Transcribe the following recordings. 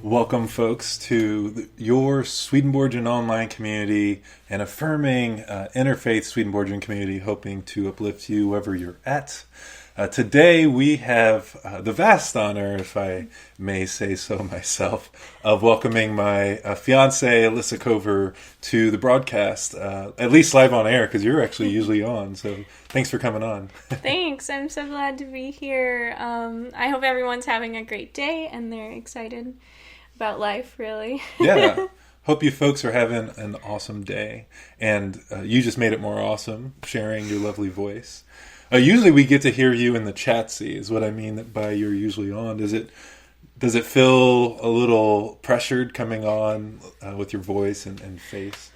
Welcome, folks, to your Swedenborgian online community and affirming interfaith Swedenborgian community, hoping to uplift you wherever you're at. Today we have the vast honor, if I may say so myself, of welcoming my fiancé, Alyssa Cover, to the broadcast, at least live on air, because you're actually usually on. So thanks for coming on. Thanks. I'm so glad to be here. I hope everyone's having a great day and they're excited about life, really. Yeah. Hope you folks are having an awesome day. And you just made it more awesome, sharing your lovely voice. Usually we get to hear you in the chat see, is what I mean by you're usually on. Does it feel a little pressured coming on with your voice and face?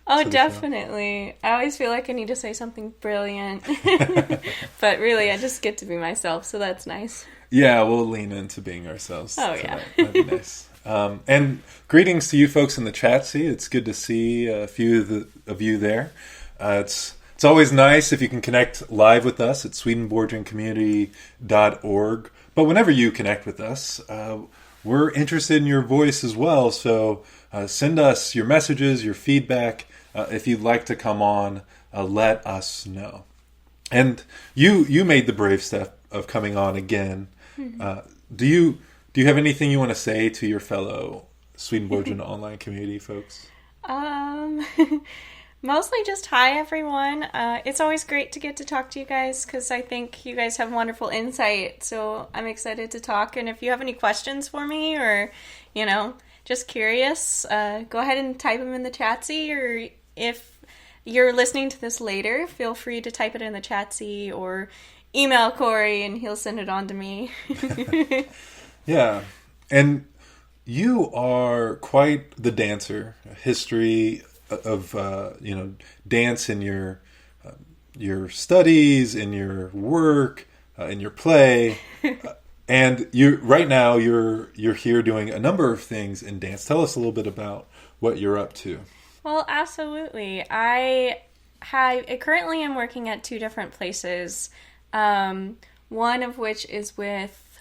Oh, definitely. I always feel like I need to say something brilliant. But really, I just get to be myself, so that's nice. Yeah, we'll lean into being ourselves. Oh, yeah. That'd be nice. And greetings to you folks in the chat see. It's good to see a few of you there. It's always nice if you can connect live with us at swedenborgiancommunity.org. But whenever you connect with us, we're interested in your voice as well. So send us your messages, your feedback. If you'd like to come on, let us know. And you made the brave step of coming on again. Do you have anything you want to say to your fellow Swedenborgian online community folks? Mostly just hi, everyone. It's always great to get to talk to you guys because I think you guys have wonderful insight. So I'm excited to talk. And if you have any questions for me or, just curious, go ahead and type them in the chatsy. Or if you're listening to this later, feel free to type it in the chatsy or email Cory and he'll send it on to me. Yeah. And you are quite the dancer. History of dance in your studies, in your work, in your play, and you're here doing a number of things in dance. Tell us a little bit about what you're up to. Well, absolutely. I currently am working at two different places. One of which is with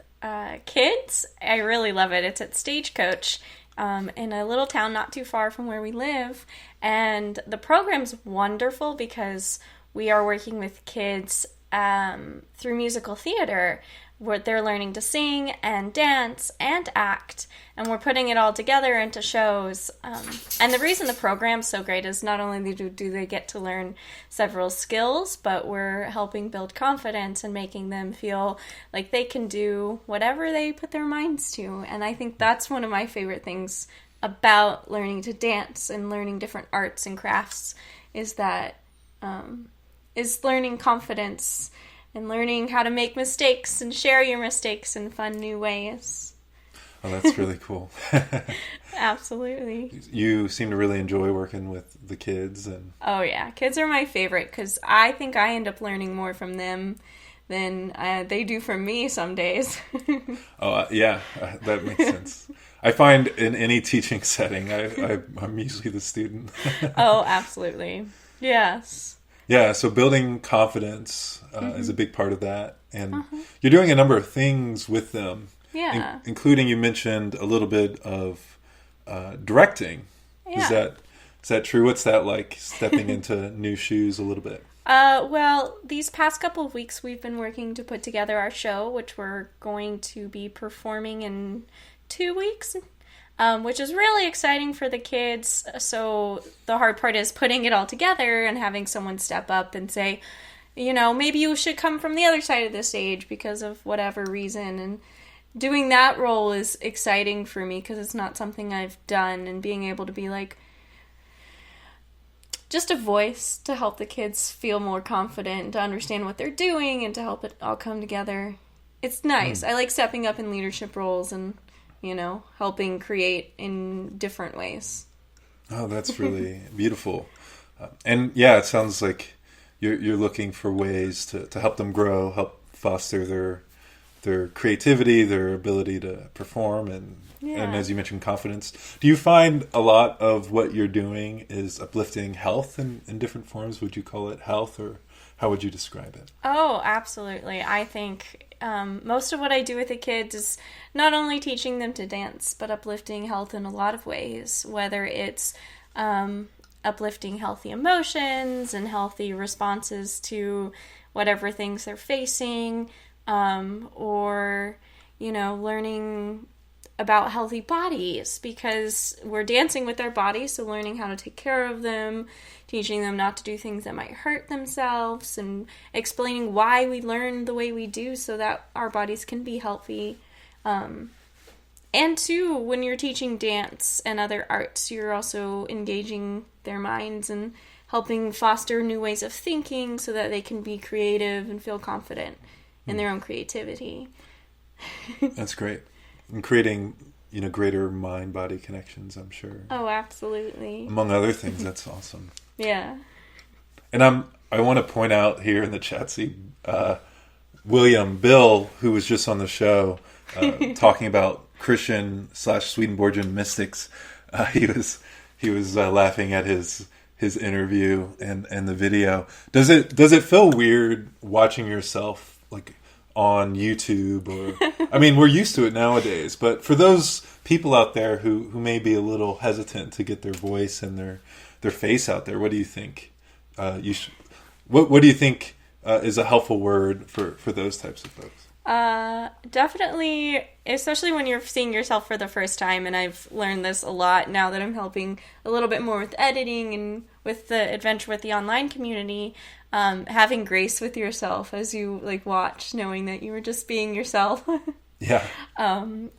kids. I really love it. It's at Stagecoach. In a little town not too far from where we live. And the program's wonderful because we are working with kids through musical theater where they're learning to sing and dance and act. And we're putting it all together into shows. And the reason the program's so great is not only do they get to learn several skills, but we're helping build confidence and making them feel like they can do whatever they put their minds to. And I think that's one of my favorite things about learning to dance and learning different arts and crafts is that is learning confidence and learning how to make mistakes and share your mistakes in fun new ways. Oh, that's really cool. Absolutely. You seem to really enjoy working with the kids. Oh, yeah. Kids are my favorite because I think I end up learning more from them than they do from me some days. Yeah, that makes sense. I find in any teaching setting, I'm usually the student. Oh, absolutely. Yes. Yeah, so building confidence is a big part of that. And you're doing a number of things with them. Yeah. Including, you mentioned a little bit of directing. Yeah. Is that true? What's that like, stepping into new shoes a little bit? Well, these past couple of weeks we've been working to put together our show, which we're going to be performing in 2 weeks, which is really exciting for the kids. So the hard part is putting it all together and having someone step up and say, maybe you should come from the other side of the stage because of whatever reason. And doing that role is exciting for me because it's not something I've done, and being able to be like just a voice to help the kids feel more confident, to understand what they're doing, and to help it all come together. It's nice. I like stepping up in leadership roles and, helping create in different ways. Oh, that's really beautiful. And yeah, it sounds like you're looking for ways to help them grow, help foster their creativity, their ability to perform, and as you mentioned, confidence. Do you find a lot of what you're doing is uplifting health in different forms? Would you call it health, or how would you describe it? Oh, absolutely. I think most of what I do with the kids is not only teaching them to dance, but uplifting health in a lot of ways, whether it's uplifting healthy emotions and healthy responses to whatever things they're facing, or, learning about healthy bodies, because we're dancing with our bodies, so learning how to take care of them, teaching them not to do things that might hurt themselves, and explaining why we learn the way we do so that our bodies can be healthy. And too, when you're teaching dance and other arts, you're also engaging their minds and helping foster new ways of thinking so that they can be creative and feel confident in their own creativity. That's great. And creating, greater mind-body connections, I'm sure. Oh, absolutely. Among other things, that's awesome. Yeah. And I want to point out here in the chat, Bill, who was just on the show, talking about Christian/Swedenborgian mystics. He was laughing at his interview and the video. Does it feel weird watching yourself like on YouTube? Or I mean, we're used to it nowadays, but for those people out there who may be a little hesitant to get their voice and their face out there, what do you think? What do you think is a helpful word for those types of folks? Definitely, especially when you're seeing yourself for the first time, and I've learned this a lot now that I'm helping a little bit more with editing and with the adventure with the online community, having grace with yourself as you watch, knowing that you were just being yourself. Yeah. And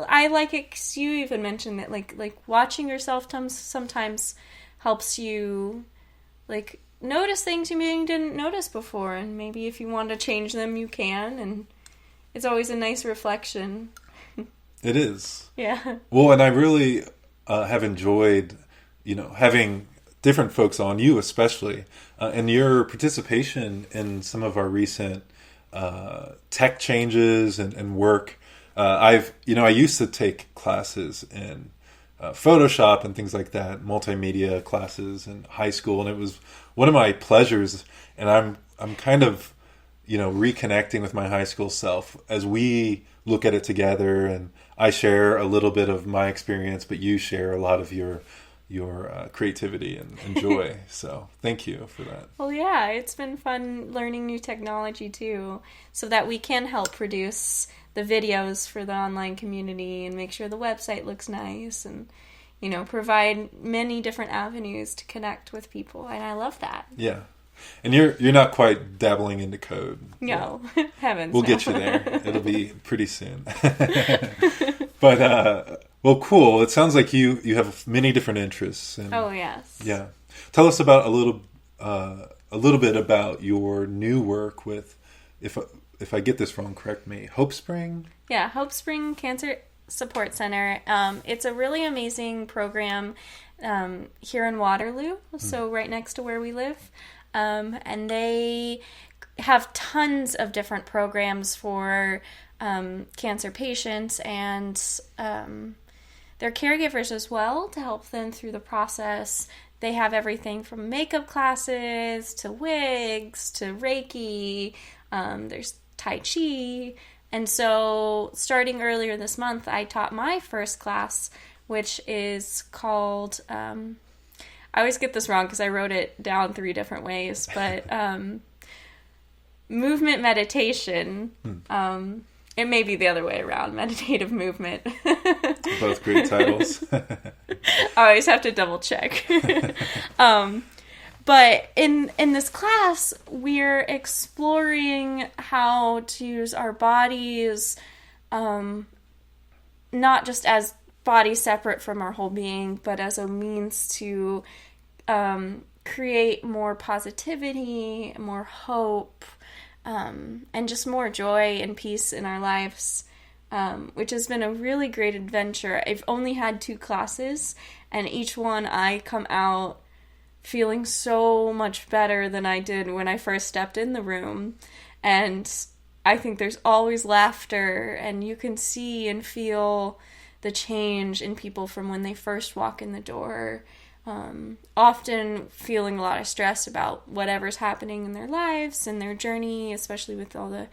I like it 'cause you even mentioned that like watching yourself sometimes helps you notice things you maybe didn't notice before, and maybe if you want to change them, you can, and it's always a nice reflection. It is. Yeah. Well, and I really have enjoyed, having different folks on, you especially, and your participation in some of our recent tech changes and work. I used to take classes in Photoshop and things like that, multimedia classes in high school, and it was one of my pleasures. And I'm kind of, reconnecting with my high school self as we look at it together. And I share a little bit of my experience, but you share a lot of your creativity and joy. So thank you for that. Well, yeah, it's been fun learning new technology too, so that we can help produce the videos for the online community and make sure the website looks nice and, provide many different avenues to connect with people. And I love that. Yeah. And you're not quite dabbling into code. No, heavens. We'll get you there. It'll be pretty soon. But, well, cool. It sounds like you have many different interests. And, oh, yes. Yeah. Tell us about a little bit about your new work with, if I get this wrong, correct me, Hope Spring? Yeah, Hope Spring Cancer Support Center. It's a really amazing program here in Waterloo, so right next to where we live. And they have tons of different programs for cancer patients and their caregivers as well, to help them through the process. They have everything from makeup classes to wigs to Reiki. There's Tai Chi. And so starting earlier this month, I taught my first class, which is called, I always get this wrong because I wrote it down 3 different ways, but movement meditation. It may be the other way around, meditative movement. Both great titles. I always have to double check. But in this class, we're exploring how to use our bodies, not just as bodies separate from our whole being, but as a means to create more positivity, more hope, and just more joy and peace in our lives, which has been a really great adventure. I've only had 2 classes, and each one I come out feeling so much better than I did when I first stepped in the room. And I think there's always laughter, and you can see and feel the change in people from when they first walk in the door. often feeling a lot of stress about whatever's happening in their lives and their journey, especially with all the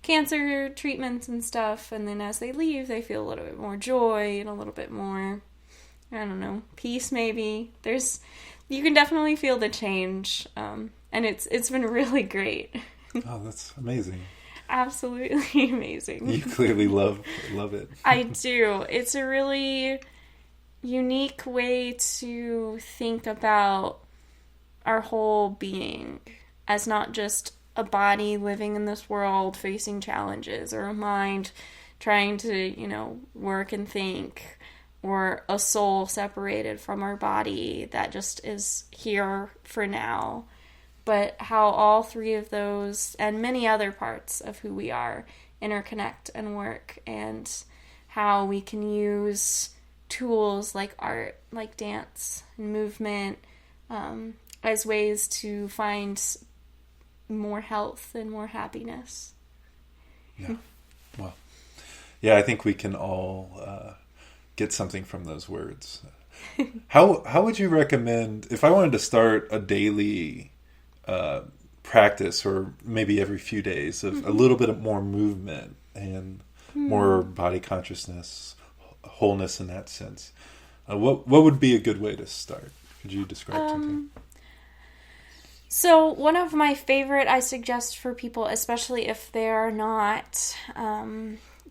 cancer treatments and stuff. And then as they leave, they feel a little bit more joy and a little bit more, I don't know, peace maybe. You can definitely feel the change, and it's been really great. Oh, that's amazing. Absolutely amazing. You clearly love it. I do. It's a really unique way to think about our whole being as not just a body living in this world facing challenges, or a mind trying to, work and think, or a soul separated from our body that just is here for now. But how all three of those and many other parts of who we are interconnect and work, and how we can use tools like art, like dance and movement, as ways to find more health and more happiness. Yeah. Well, yeah, I think we can all get something from those words. How would you recommend, if I wanted to start a daily practice, or maybe every few days, of a little bit of more movement and more body consciousness, wholeness in that sense, what would be a good way to start? Could you describe something? So one of my favorite I suggest for people, especially if they're not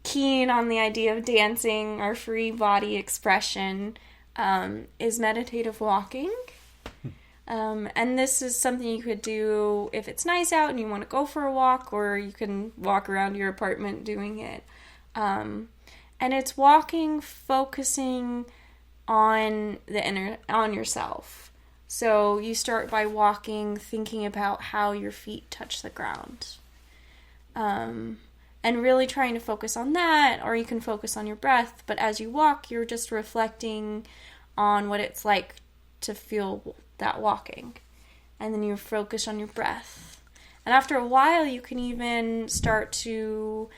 keen on the idea of dancing or free body expression, is meditative walking. And this is something you could do if it's nice out and you want to go for a walk, or you can walk around your apartment doing it. And it's walking, focusing on on yourself. So you start by walking, thinking about how your feet touch the ground. And really trying to focus on that, or you can focus on your breath. But as you walk, you're just reflecting on what it's like to feel that walking. And then you focus on your breath. And after a while, you can even start to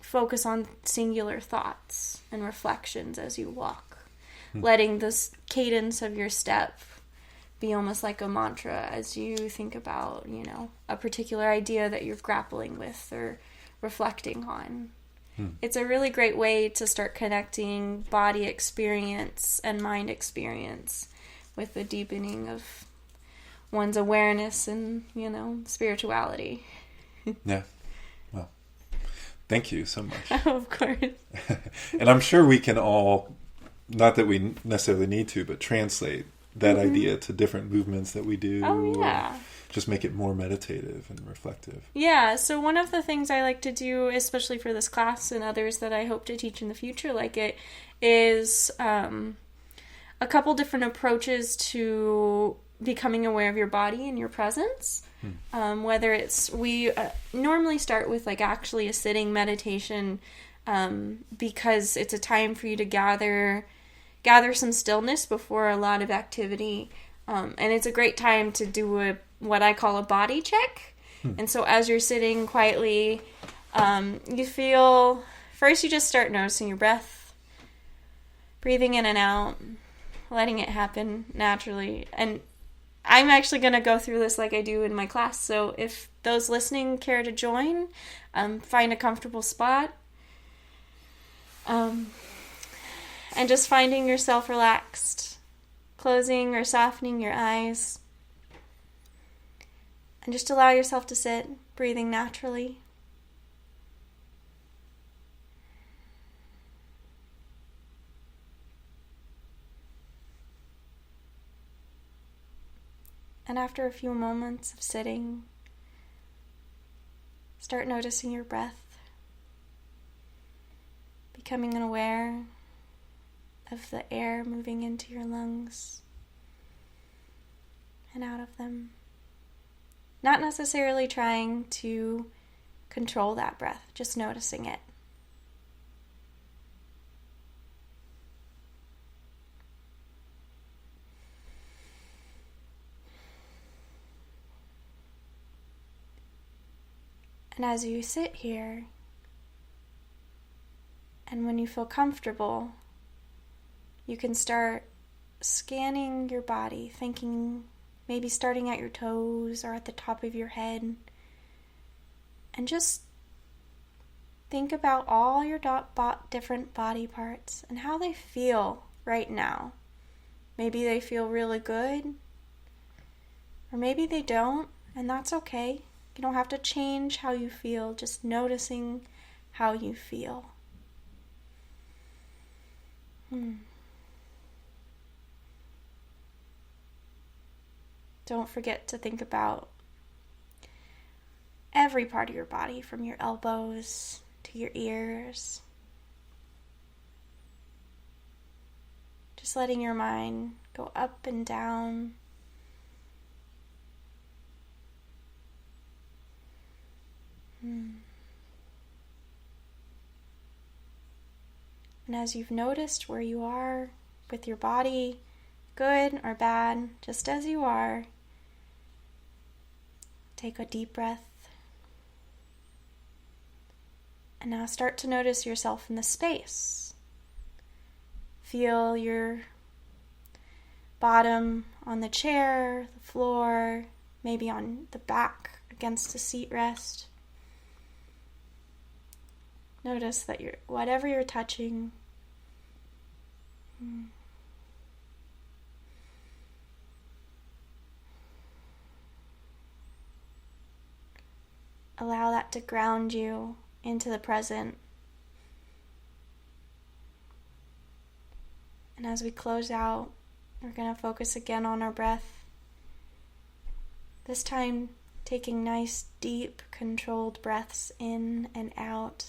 focus on singular thoughts and reflections as you walk. Letting the cadence of your step be almost like a mantra as you think about, a particular idea that you're grappling with or reflecting on. It's a really great way to start connecting body experience and mind experience with the deepening of one's awareness and, spirituality. Yeah. Well, thank you so much. Of course. And I'm sure we can all, not that we necessarily need to, but translate that idea to different movements that we do. Oh, yeah. Just make it more meditative and reflective. Yeah, so one of the things I like to do, especially for this class and others that I hope to teach in the future like it, is a couple different approaches to becoming aware of your body and your presence. Whether it's, we normally start with actually a sitting meditation, because it's a time for you to gather some stillness before a lot of activity. And it's a great time to do what I call a body check. And so as you're sitting quietly, you feel, first you just start noticing your breath, breathing in and out, letting it happen naturally. And I'm actually going to go through this like I do in my class. So if those listening care to join, find a comfortable spot. And just finding yourself relaxed, closing or softening your eyes. And just allow yourself to sit, breathing naturally. And after a few moments of sitting, start noticing your breath, becoming aware of the air moving into your lungs and out of them. Not necessarily trying to control that breath, just noticing it. And as you sit here, and when you feel comfortable, you can start scanning your body, thinking, maybe starting at your toes or at the top of your head, and just think about all your different body parts and how they feel right now. Maybe they feel really good, or maybe they don't, and that's okay. You don't have to change how you feel, just noticing how you feel. Don't forget to think about every part of your body, from your elbows to your ears. Just letting your mind go up and down. And as you've noticed where you are with your body, good or bad, just as you are, take a deep breath. And now start to notice yourself in the space. Feel your bottom on the chair, the floor, maybe on the back against a seat rest. Notice that whatever you're touching, allow that to ground you into the present. And as we close out, we're going to focus again on our breath. This time, taking nice, deep, controlled breaths in and out.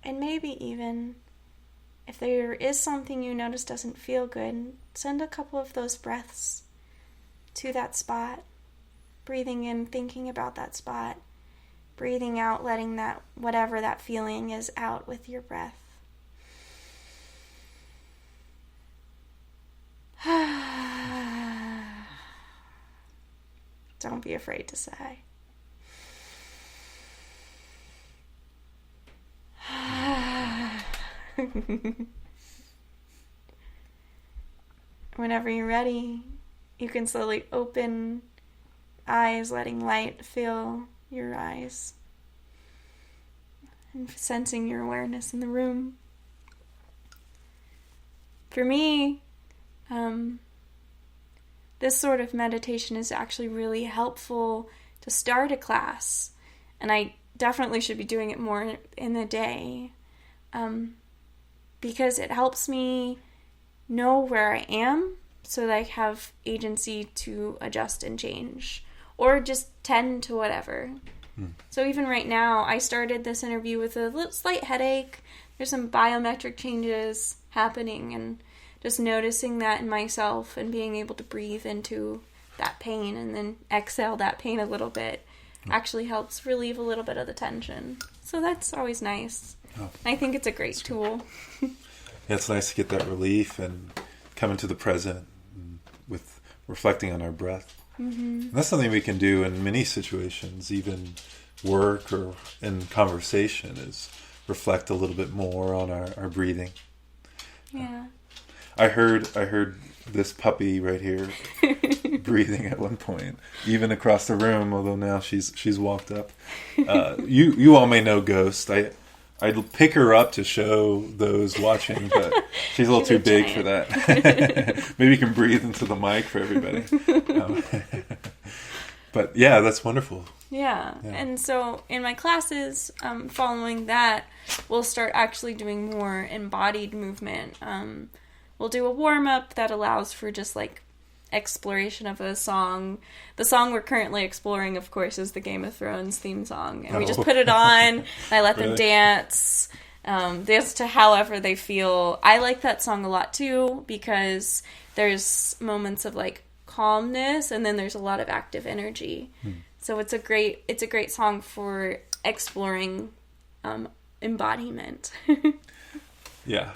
And maybe even, if there is something you notice doesn't feel good, send a couple of those breaths to that spot. Breathing in, thinking about that spot. Breathing out, letting that, whatever that feeling is, out with your breath. Don't be afraid to sigh. Whenever you're ready, you can slowly open eyes, letting light fill your eyes and sensing your awareness in the room. For me, this sort of meditation is actually really helpful to start a class, and I definitely should be doing it more in the day. Because it helps me know where I am so that I have agency to adjust and change, or just tend to whatever. So even right now, I started this interview with a slight headache. There's some biometric changes happening, and just noticing that in myself and being able to breathe into that pain and then exhale that pain a little bit actually helps relieve a little bit of the tension. So that's always nice. Oh, I think it's a great tool. Yeah, it's nice to get that relief and come into the present with reflecting on our breath. And that's something we can do in many situations, even work or in conversation, is reflect a little bit more on our breathing. Yeah. I heard this puppy right here breathing at one point, even across the room, although now she's walked up. You all may know Ghost. I'd pick her up to show those watching, but she's a little too big for that. Maybe you can breathe into the mic for everybody. But yeah, that's wonderful. Yeah. And so in my classes, following that, we'll start actually doing more embodied movement. We'll do a warm-up that allows for just like exploration of a song. The song we're currently exploring, of course, is the Game of Thrones theme song. And we just put it on, and I let them dance to however they feel. I like that song a lot, too, because there's moments of, like, calmness, and then there's a lot of active energy. So it's a great song for exploring embodiment. Yeah,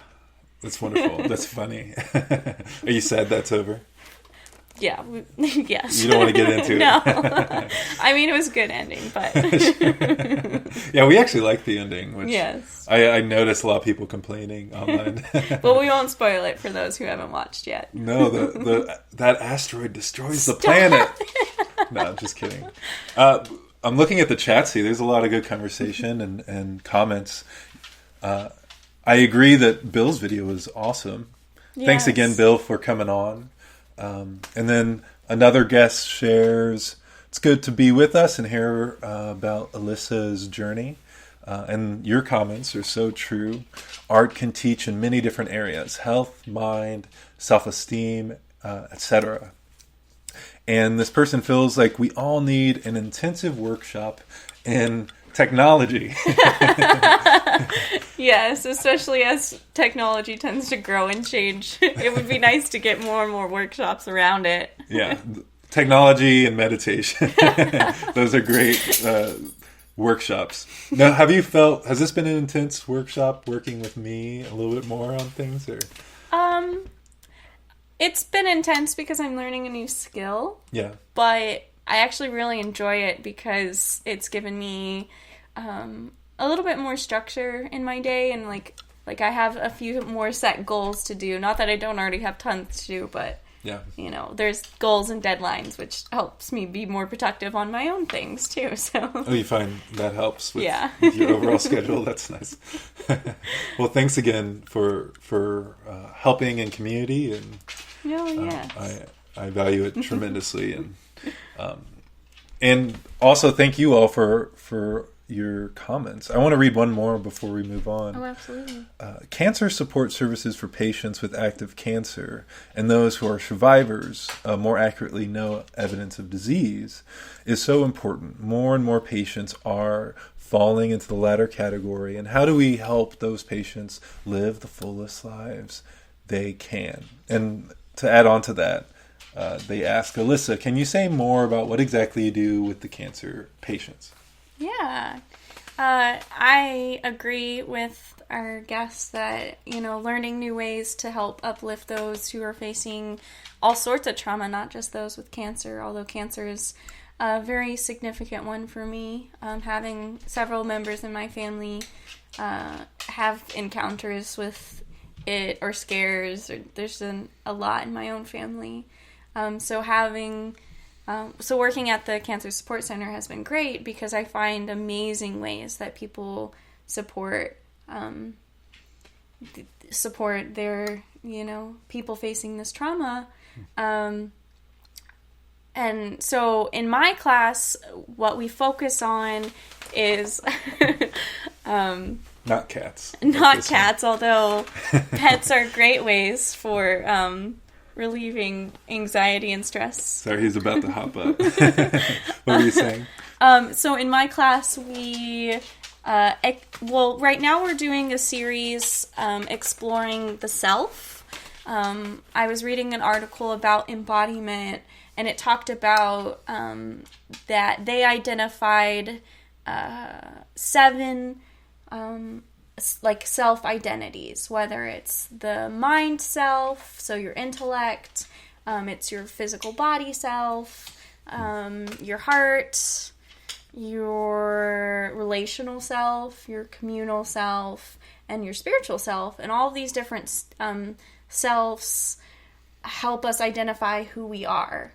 that's wonderful. That's funny. Are you sad that's over? Yeah. Yes. You don't want to get into no. it. I mean, it was a good ending, but Yeah, we actually like the ending, which yes. I noticed a lot of people complaining online. But we won't spoil it for those who haven't watched yet. No, that asteroid destroys the planet. No, I'm just kidding. I'm looking at the chat. See, there's a lot of good conversation and comments. I agree that Bill's video was awesome. Yes. Thanks again, Bill, for coming on. And then another guest shares, it's good to be with us and hear about Alyssa's journey. And your comments are so true. Art can teach in many different areas: health, mind, self-esteem, etc. And this person feels like we all need an intensive workshop in technology. Yes, especially as technology tends to grow and change. It would be nice to get more and more workshops around it. Yeah, technology and meditation. Those are great workshops. Now, has this been an intense workshop working with me a little bit more on things? Or? It's been intense because I'm learning a new skill. Yeah. But I actually really enjoy it because it's given me a little bit more structure in my day, and like I have a few more set goals to do. Not that I don't already have tons to do, but yeah, there's goals and deadlines, which helps me be more productive on my own things too. So you find that helps with your overall schedule? That's nice. Well, thanks again for helping in community, and I value it tremendously, and also thank you all for your comments. I want to read one more before we move on. Oh, absolutely. Cancer support services for patients with active cancer and those who are survivors, more accurately, no evidence of disease, is so important. More and more patients are falling into the latter category. And how do we help those patients live the fullest lives they can? And to add on to that, they ask, Alyssa, can you say more about what exactly you do with the cancer patients? Yeah. I agree with our guests that, learning new ways to help uplift those who are facing all sorts of trauma, not just those with cancer, although cancer is a very significant one for me. Having several members in my family have encounters with it or scares, or there's a lot in my own family. So working at the Cancer Support Center has been great because I find amazing ways that people support their, people facing this trauma. And so in my class, what we focus on is not cats. Not cats, although pets are great ways for relieving anxiety and stress. Sorry, he's about to hop up. What were you saying? So in my class, we, right now we're doing a series exploring the self. I was reading an article about embodiment, and it talked about that they identified 7 self-identities, whether it's the mind self, so your intellect, it's your physical body self, your heart, your relational self, your communal self, and your spiritual self. And all of these different selves help us identify who we are.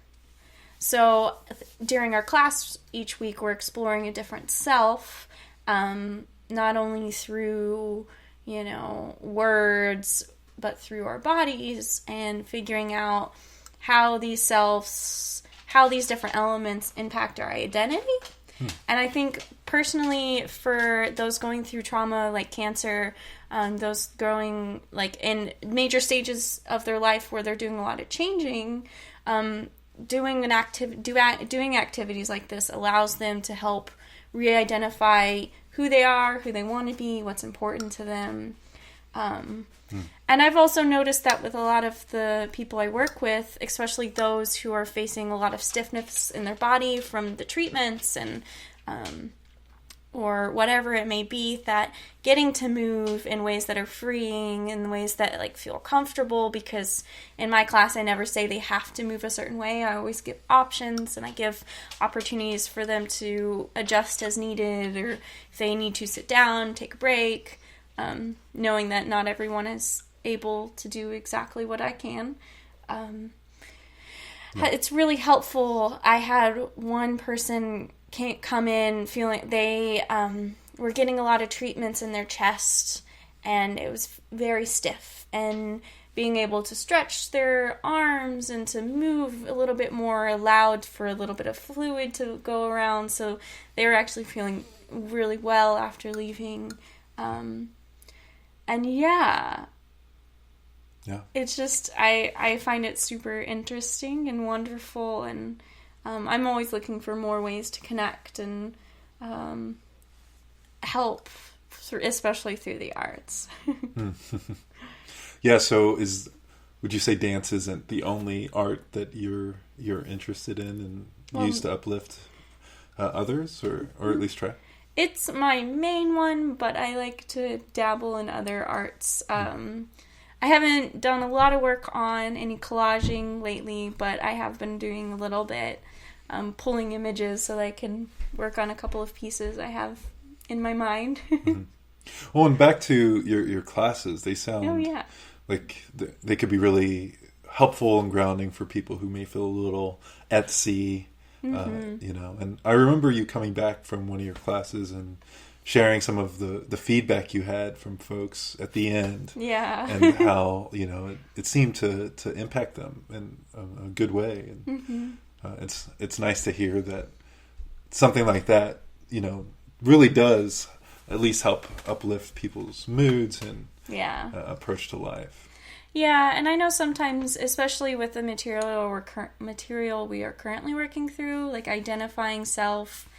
So during our class each week, we're exploring a different self, not only through, words, but through our bodies, and figuring out how these different elements impact our identity. And I think personally, for those going through trauma like cancer, those growing in major stages of their life where they're doing a lot of changing, doing activities like this allows them to help re-identify who they are, who they want to be, what's important to them. And I've also noticed that with a lot of the people I work with, especially those who are facing a lot of stiffness in their body from the treatments and or whatever it may be, that getting to move in ways that are freeing, in ways that like feel comfortable, because in my class I never say they have to move a certain way. I always give options, and I give opportunities for them to adjust as needed, or if they need to sit down, take a break, knowing that not everyone is able to do exactly what I can. It's really helpful. I had one person come in feeling they were getting a lot of treatments in their chest, and it was very stiff, and being able to stretch their arms and to move a little bit more allowed for a little bit of fluid to go around, so they were actually feeling really well after leaving. And it's just, I find it super interesting and wonderful, and I'm always looking for more ways to connect and help, especially through the arts. Yeah, so would you say dance isn't the only art that you're interested in and use to uplift others, or at least try? It's my main one, but I like to dabble in other arts. I haven't done a lot of work on any collaging lately, but I have been doing a little bit, pulling images so that I can work on a couple of pieces I have in my mind. Well, and back to your classes, they sound like they could be really helpful and grounding for people who may feel a little at sea, and I remember you coming back from one of your classes and sharing some of the feedback you had from folks at the end. Yeah. And how, it seemed to impact them in a good way. And it's nice to hear that something like that, really does at least help uplift people's moods and approach to life. Yeah, and I know sometimes, especially with the material we are currently working through, like identifying self,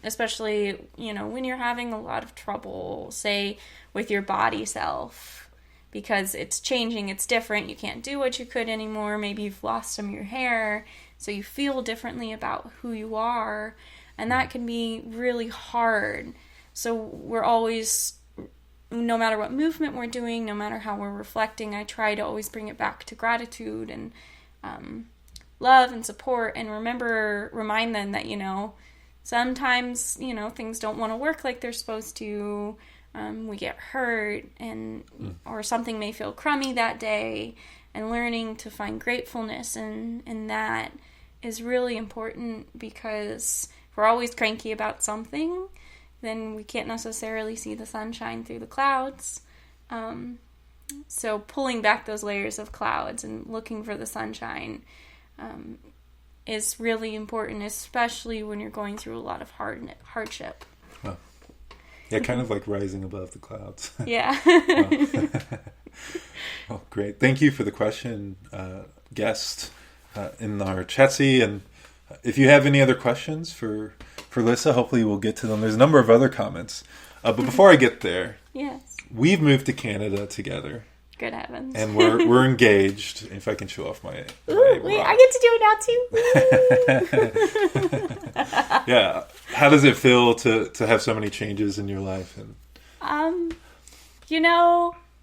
especially, when you're having a lot of trouble, say, with your body self, because it's changing, it's different, you can't do what you could anymore, maybe you've lost some of your hair, so you feel differently about who you are, and that can be really hard. So we're always, no matter what movement we're doing, no matter how we're reflecting, I try to always bring it back to gratitude and love and support, and remind them that, sometimes, things don't want to work like they're supposed to. We get hurt, or something may feel crummy that day, and learning to find gratefulness in that is really important, because if we're always cranky about something, then we can't necessarily see the sunshine through the clouds. So pulling back those layers of clouds and looking for the sunshine is really important, especially when you're going through a lot of hardship. Oh. Yeah, kind of like rising above the clouds. Yeah. Oh, great. Thank you for the question, guest, in our Chatsy. And if you have any other questions for Alyssa, hopefully we'll get to them. There's a number of other comments. But before I get there, yes, we've moved to Canada together. Good heavens. And we're engaged. If I can show off my wait, I get to do it now too. Yeah. How does it feel to have so many changes in your life? And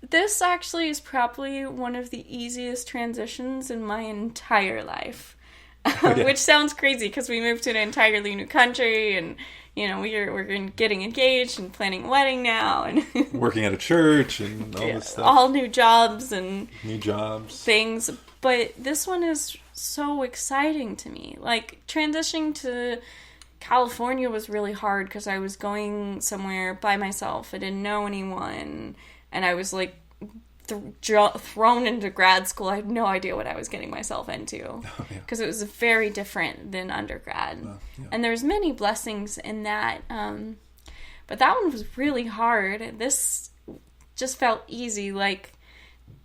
this actually is probably one of the easiest transitions in my entire life. Which sounds crazy because we moved to an entirely new country, and we're getting engaged and planning a wedding now, and working at a church and all this stuff. All new jobs and new jobs things. But this one is so exciting to me. Like, transitioning to California was really hard because I was going somewhere by myself. I didn't know anyone, and I was like thrown into grad school. I had no idea what I was getting myself into, because it was very different than undergrad. And there's many blessings in that, but that one was really hard. This just felt easy. Like,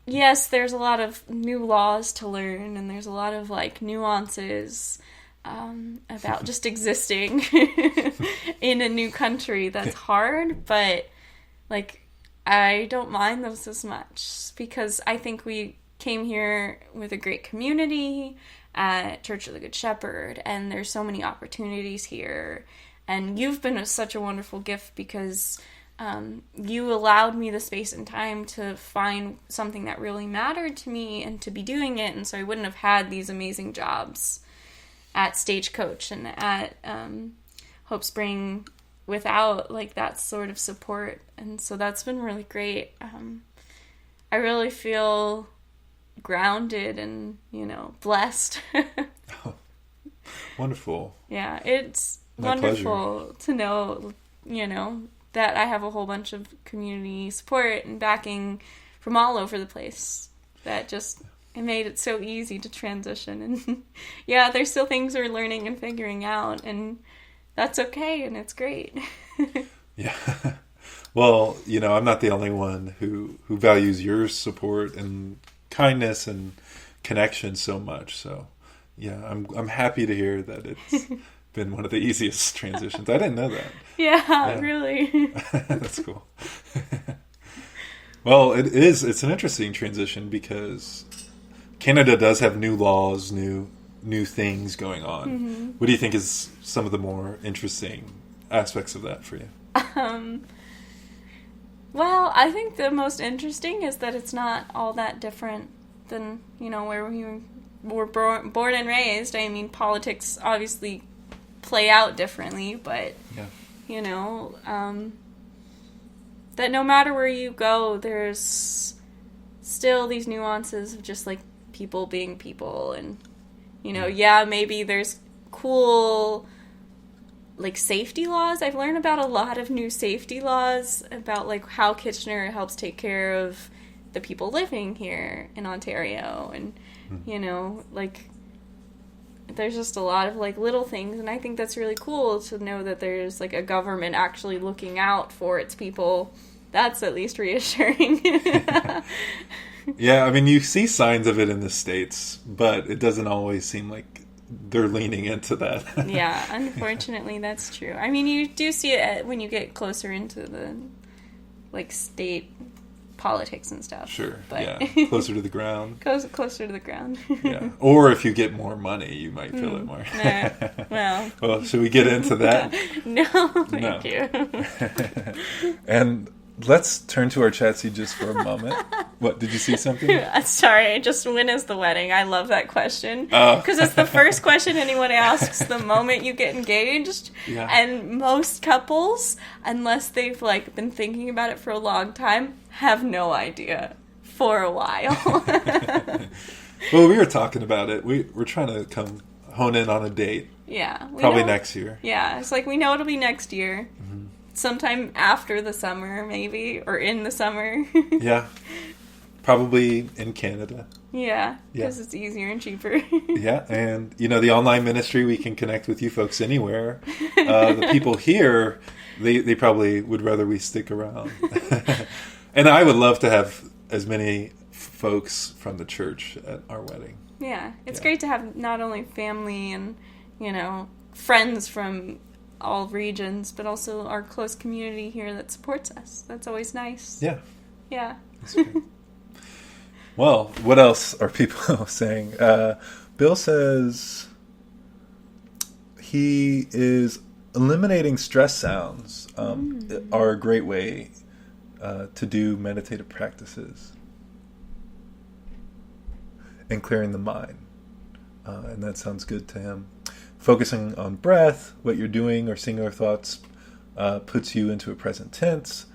yes, there's a lot of new laws to learn, and there's a lot of like nuances about just existing in a new country that's hard, but like I don't mind those as much because I think we came here with a great community at Church of the Good Shepherd, and there's so many opportunities here. And you've been such a wonderful gift because you allowed me the space and time to find something that really mattered to me and to be doing it, and so I wouldn't have had these amazing jobs at Stagecoach and at Hope Spring without like that sort of support. And so that's been really great. I really feel grounded and, blessed. Oh, wonderful. Yeah, it's My wonderful pleasure. to know, that I have a whole bunch of community support and backing from all over the place. That just, it made it so easy to transition. And yeah, there's still things we're learning and figuring out, and that's okay, and it's great. Yeah. Well, I'm not the only one who values your support and kindness and connection so much. So, yeah, I'm happy to hear that it's been one of the easiest transitions. I didn't know that. Yeah. Really. That's cool. Well, it's an interesting transition because Canada does have new laws, new things going on. Mm-hmm. What do you think is some of the more interesting aspects of that for you? Well, I think the most interesting is that it's not all that different than, where we were born and raised. I mean, politics obviously play out differently, but, that no matter where you go, there's still these nuances of just, like, people being people. And, maybe there's cool, like, safety laws. I've learned about a lot of new safety laws about, like, how Kitchener helps take care of the people living here in Ontario. And, like, there's just a lot of, like, little things. And I think that's really cool to know that there's, like, a government actually looking out for its people. That's at least reassuring. Yeah, I mean, you see signs of it in the States, but it doesn't always seem like they're leaning into that. Yeah, unfortunately, that's true. I mean, you do see it when you get closer into the, like, state politics and stuff. Sure, but yeah. Closer to the ground. Closer to the ground. Yeah. Or if you get more money, you might feel it more. Well. Well, should we get into that? No, thank you. And let's turn to our chat seat just for a moment. What, did you see something? Sorry, just when is the wedding? I love that question. Because it's the first question anyone asks the moment you get engaged. Yeah. And most couples, unless they've, like, been thinking about it for a long time, have no idea for a while. Well, we were talking about it. We're trying to hone in on a date. Yeah. Probably next year. Yeah, it's like we know it'll be next year. Mm-hmm. Sometime after the summer, maybe, or in the summer. Yeah. Probably in Canada. Yeah, because it's easier and cheaper. Yeah, and, the online ministry, we can connect with you folks anywhere. The people here, they probably would rather we stick around. And I would love to have as many folks from the church at our wedding. Yeah, it's great to have not only family and, friends from all regions, but also our close community here that supports us. That's always nice. Yeah. Yeah. That's great. Well, what else are people saying? Bill says he is eliminating stress sounds are a great way to do meditative practices and clearing the mind. And that sounds good to him. Focusing on breath, what you're doing or singular thoughts puts you into a present tense,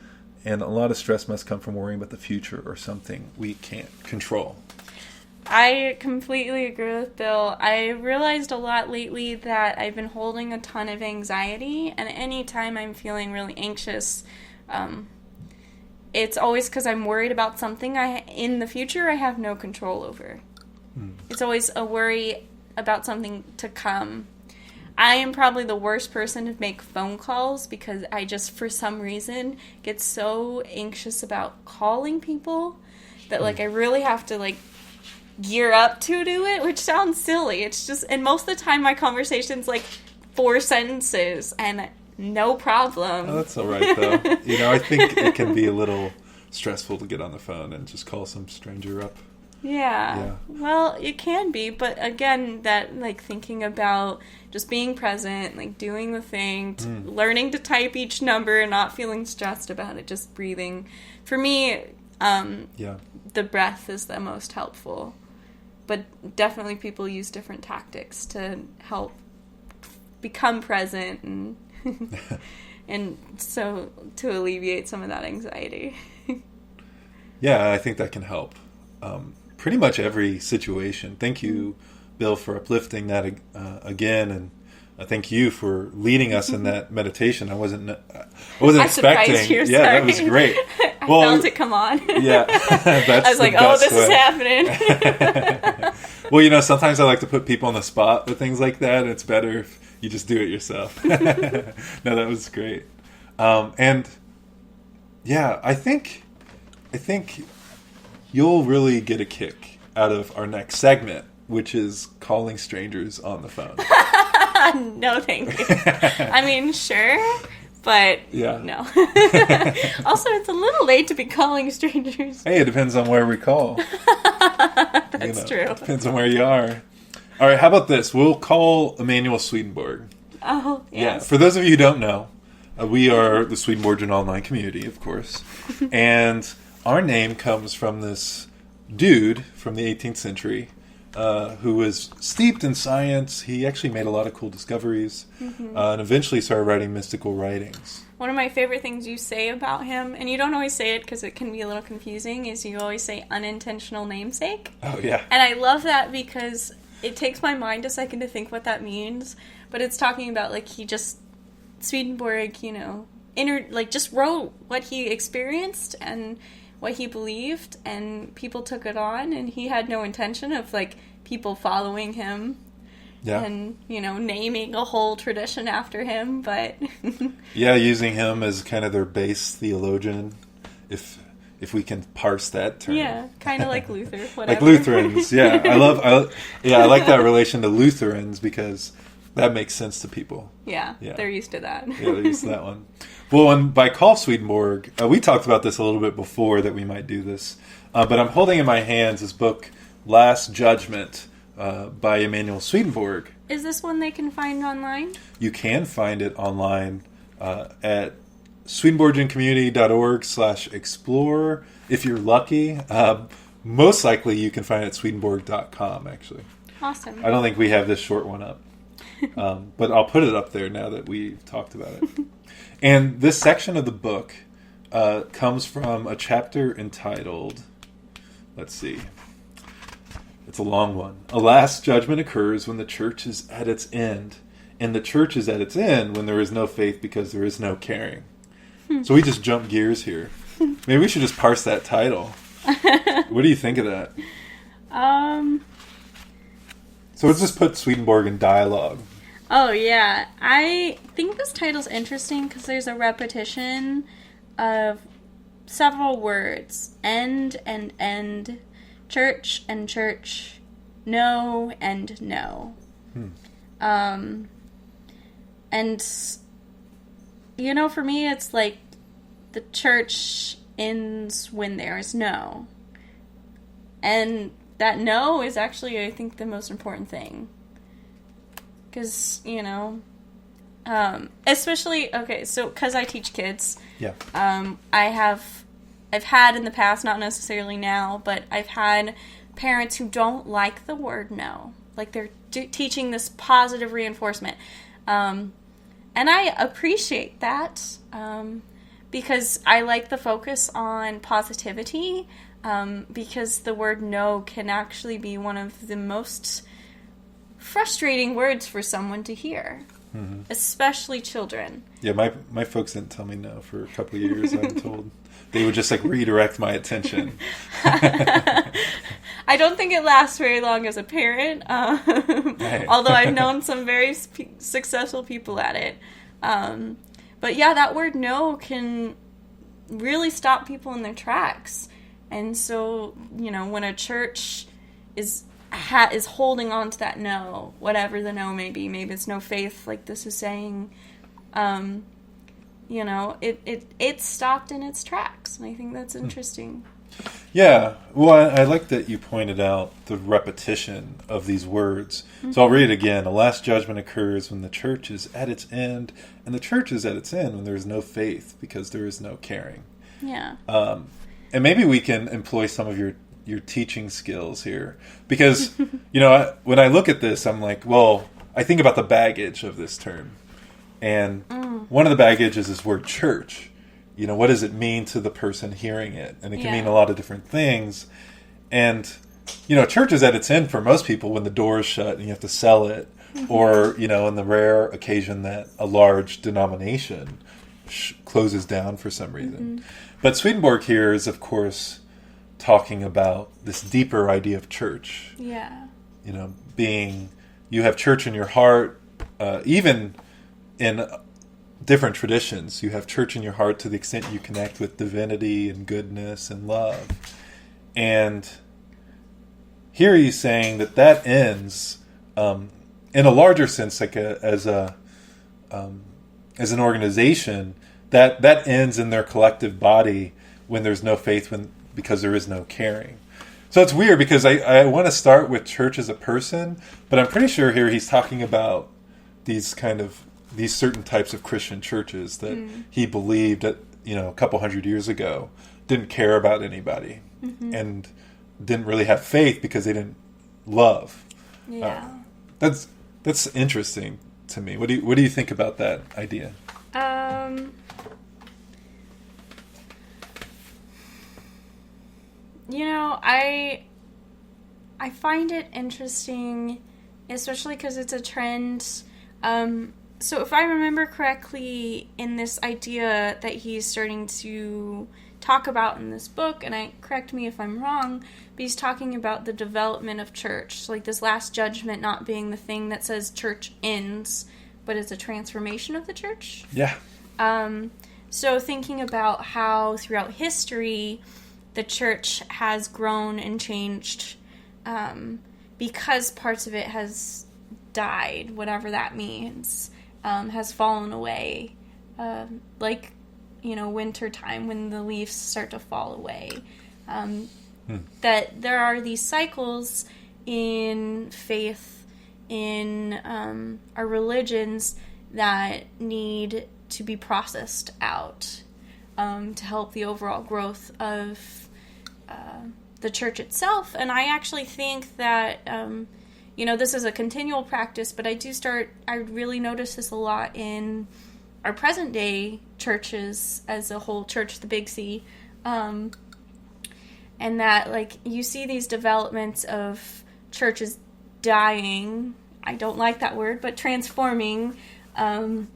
and a lot of stress must come from worrying about the future or something we can't control. I completely agree with Bill. I realized a lot lately that I've been holding a ton of anxiety, and anytime I'm feeling really anxious, it's always because I'm worried about something in the future I have no control over. It's always a worry about something to come. I am probably the worst person to make phone calls because I just, for some reason, get so anxious about calling people that, like, I really have to, like, gear up to do it, which sounds silly. It's just, and most of the time my conversation's, like, 4 sentences, and no problem. Oh, that's all right, though. I think it can be a little stressful to get on the phone and just call some stranger up. Yeah. Well, it can be, but again, that like thinking about just being present, like doing the thing, learning to type each number and not feeling stressed about it, just breathing. For me, the breath is the most helpful. But definitely people use different tactics to help become present and and so to alleviate some of that anxiety. Yeah, I think that can help. Pretty much every situation. Thank you, Bill, for uplifting that again, and thank you for leading us in that meditation. I wasn't expecting. Surprised you, yeah, that was great. I felt it come on. Yeah, that's I was like, "Oh, this is happening." Well, sometimes I like to put people on the spot with things like that. It's better if you just do it yourself. No, that was great. And yeah, I think you'll really get a kick out of our next segment, which is calling strangers on the phone. No, thank you. I mean, sure, but no. Also, it's a little late to be calling strangers. Hey, it depends on where we call. That's true. It depends on where you are. All right, how about this? We'll call Emanuel Swedenborg. Oh, yes. Yeah, for those of you who don't know, we are the Swedenborgian online community, of course. And our name comes from this dude from the 18th century who was steeped in science. He actually made a lot of cool discoveries and eventually started writing mystical writings. One of my favorite things you say about him, and you don't always say it because it can be a little confusing, is you always say unintentional namesake. Oh, yeah. And I love that because it takes my mind a second to think what that means. But it's talking about, like, Swedenborg, just wrote what he experienced and what he believed, and people took it on, and he had no intention of, like, people following him. Yeah. And, naming a whole tradition after him, but... Yeah, using him as kind of their base theologian, if we can parse that term. Yeah, kind of like Luther, whatever. Like Lutherans, yeah. I like that relation to Lutherans because that makes sense to people. Yeah, they're used to that. Yeah, they're used to that one. Well, and by Call Swedenborg, we talked about this a little bit before that we might do this, but I'm holding in my hands his book, Last Judgment, by Emanuel Swedenborg. Is this one they can find online? You can find it online at swedenborgiancommunity.org/explore. If you're lucky, most likely you can find it at swedenborg.com, actually. Awesome. I don't think we have this short one up, but I'll put it up there now that we've talked about it. And this section of the book comes from a chapter entitled, let's see, it's a long one. A last judgment occurs when the church is at its end, and the church is at its end when there is no faith because there is no caring. So we just jumped gears here. Maybe we should just parse that title. What do you think of that? So let's just put Swedenborg in dialogue. Oh, yeah. I think this title's interesting because there's a repetition of several words. End and end. Church and church. No and no. And, for me, it's like the church ends when there is no. And that no is actually, I think, the most important thing. Because, especially, okay, so because I teach kids, I've had in the past, not necessarily now, but I've had parents who don't like the word no. Like they're teaching this positive reinforcement. And I appreciate that because I like the focus on positivity because the word no can actually be one of the most frustrating words for someone to hear, especially children. Yeah, my folks didn't tell me no for a couple of years, I'm told. They would just redirect my attention. I don't think it lasts very long as a parent, although I've known some very successful people at it. But yeah, that word no can really stop people in their tracks. And so, when a church is holding on to that no, whatever the no may be, maybe it's no faith, like this is saying, it stopped in its tracks. And I think that's interesting. Yeah, well, I like that you pointed out the repetition of these words. So I'll read it again. "A last judgment occurs when the church is at its end, and the church is at its end when there is no faith, because there is no caring." Yeah. And maybe we can employ some of your teaching skills here. Because, when I look at this, I'm like, well, I think about the baggage of this term. And one of the baggage is this word church. What does it mean to the person hearing it? And it can mean a lot of different things. And, church is at its end for most people when the door is shut and you have to sell it. Or, in the rare occasion that a large denomination closes down for some reason. But Swedenborg here is, of course, talking about this deeper idea of church. Yeah. You have church in your heart, even in different traditions. You have church in your heart to the extent you connect with divinity and goodness and love. And here he's saying that ends in a larger sense, like as an organization, that ends in their collective body when there's no faith, because there is no caring. So it's weird because I want to start with church as a person, but I'm pretty sure here he's talking about these certain types of Christian churches that he believed that, a couple hundred years ago didn't care about anybody and didn't really have faith because they didn't love. Yeah. That's interesting to me. What do you think about that idea? I find it interesting, especially because it's a trend. So if I remember correctly, in this idea that he's starting to talk about in this book, and correct me if I'm wrong, but he's talking about the development of church. So like this last judgment not being the thing that says church ends, but it's a transformation of the church. Yeah. So thinking about how throughout history the church has grown and changed because parts of it has died, whatever that means, has fallen away. Like, winter time when the leaves start to fall away. That there are these cycles in faith, in our religions that need to be processed out to help the overall growth of the church itself. And I actually think that, this is a continual practice, but I really notice this a lot in our present day churches as a whole, church, the big C. And that, you see these developments of churches dying, I don't like that word, but transforming, and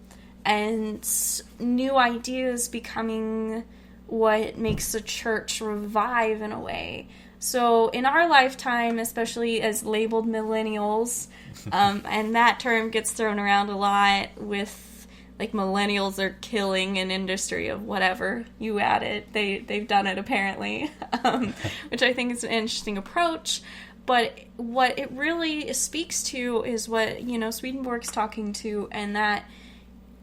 new ideas becoming what makes the church revive in a way. So in our lifetime, especially as labeled millennials, and that term gets thrown around a lot with, millennials are killing an industry of whatever you add it. They've done it apparently, which I think is an interesting approach. But what it really speaks to is what, Swedenborg's talking to, and that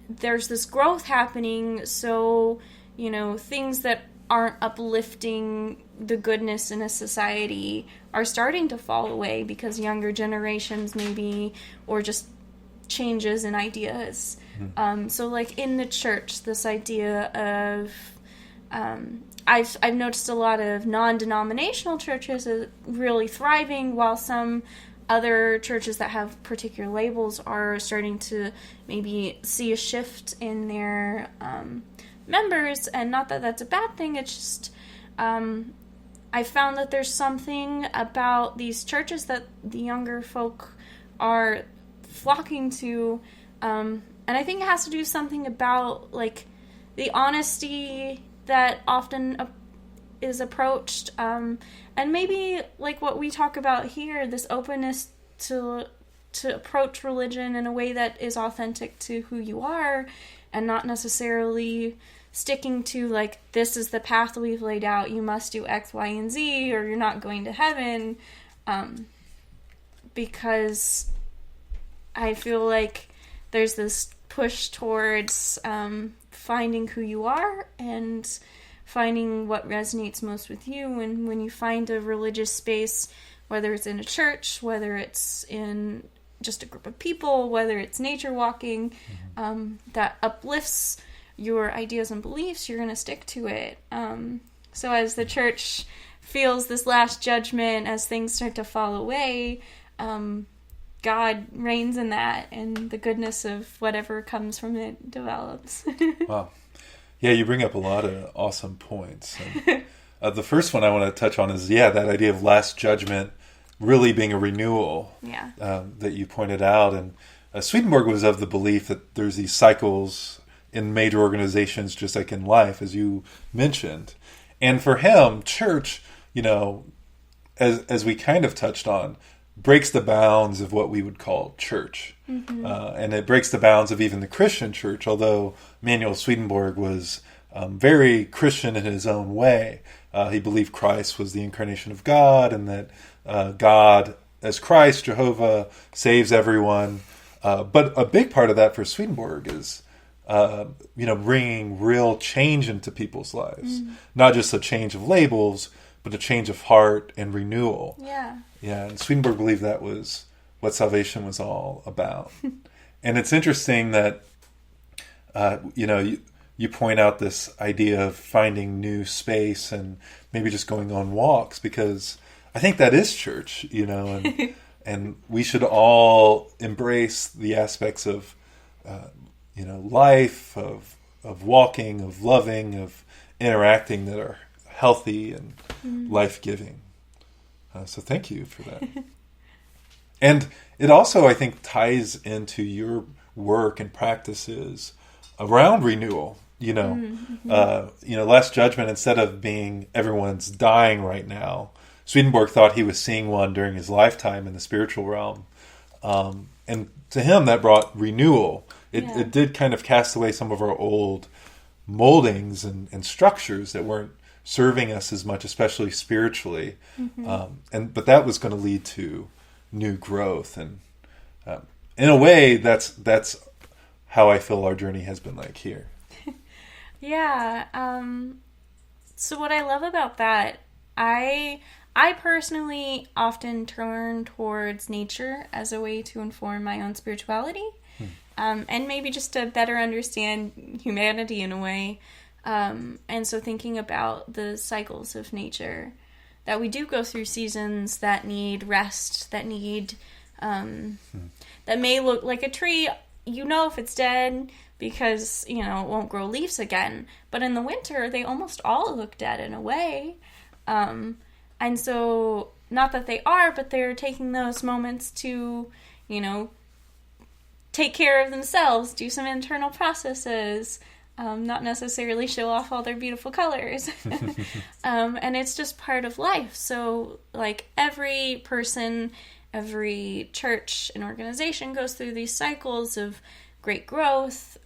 there's this growth happening, so, things that aren't uplifting the goodness in a society are starting to fall away because younger generations maybe, or just changes in ideas. So, in the church, this idea of, I've noticed a lot of non-denominational churches are really thriving, while some other churches that have particular labels are starting to maybe see a shift in their members. And not that that's a bad thing, it's just I found that there's something about these churches that the younger folk are flocking to, and I think it has to do something about the honesty that often is approached, and maybe what we talk about here, this openness to approach religion in a way that is authentic to who you are, and not necessarily sticking to this is the path we've laid out, you must do X, Y, and Z, or you're not going to heaven, because I feel like there's this push towards finding who you are and finding what resonates most with you. And when you find a religious space, whether it's in a church, whether it's in just a group of people, whether it's nature walking, that uplifts your ideas and beliefs, you're going to stick to it. So as the church feels this last judgment, as things start to fall away, God reigns in that, and the goodness of whatever comes from it develops. Wow. Yeah, you bring up a lot of awesome points. And, the first one I want to touch on is, that idea of last judgment really being a renewal that you pointed out. And Swedenborg was of the belief that there's these cycles in major organizations, just like in life, as you mentioned. And for him, church, as we kind of touched on, breaks the bounds of what we would call church. And it breaks the bounds of even the Christian church, although Emanuel Swedenborg was very Christian in his own way. He believed Christ was the incarnation of God, and that God, as Christ, Jehovah, saves everyone. But a big part of that for Swedenborg is, bringing real change into people's lives. Not just a change of labels, but a change of heart and renewal. Yeah, and Swedenborg believed that was what salvation was all about. And it's interesting that, you point out this idea of finding new space and maybe just going on walks, because I think that is church, and we should all embrace the aspects of, life, of walking, of loving, of interacting that are healthy and life-giving. So thank you for that. And it also, I think, ties into your work and practices around renewal. Last judgment, instead of being everyone's dying right now, Swedenborg thought he was seeing one during his lifetime in the spiritual realm. And to him, that brought renewal. It did kind of cast away some of our old moldings and structures that weren't serving us as much, especially spiritually. But that was going to lead to new growth. And in a way, that's how I feel our journey has been like here. So what I love about that, I personally often turn towards nature as a way to inform my own spirituality, and maybe just to better understand humanity in a way. And so thinking about the cycles of nature, that we do go through seasons that need rest, that need, that may look like a tree, if it's dead, because, it won't grow leaves again. But in the winter, they almost all look dead in a way. And so, not that they are, but they're taking those moments to, take care of themselves, do some internal processes, not necessarily show off all their beautiful colors. And it's just part of life. So, like, every person, every church and organization goes through these cycles of great growth,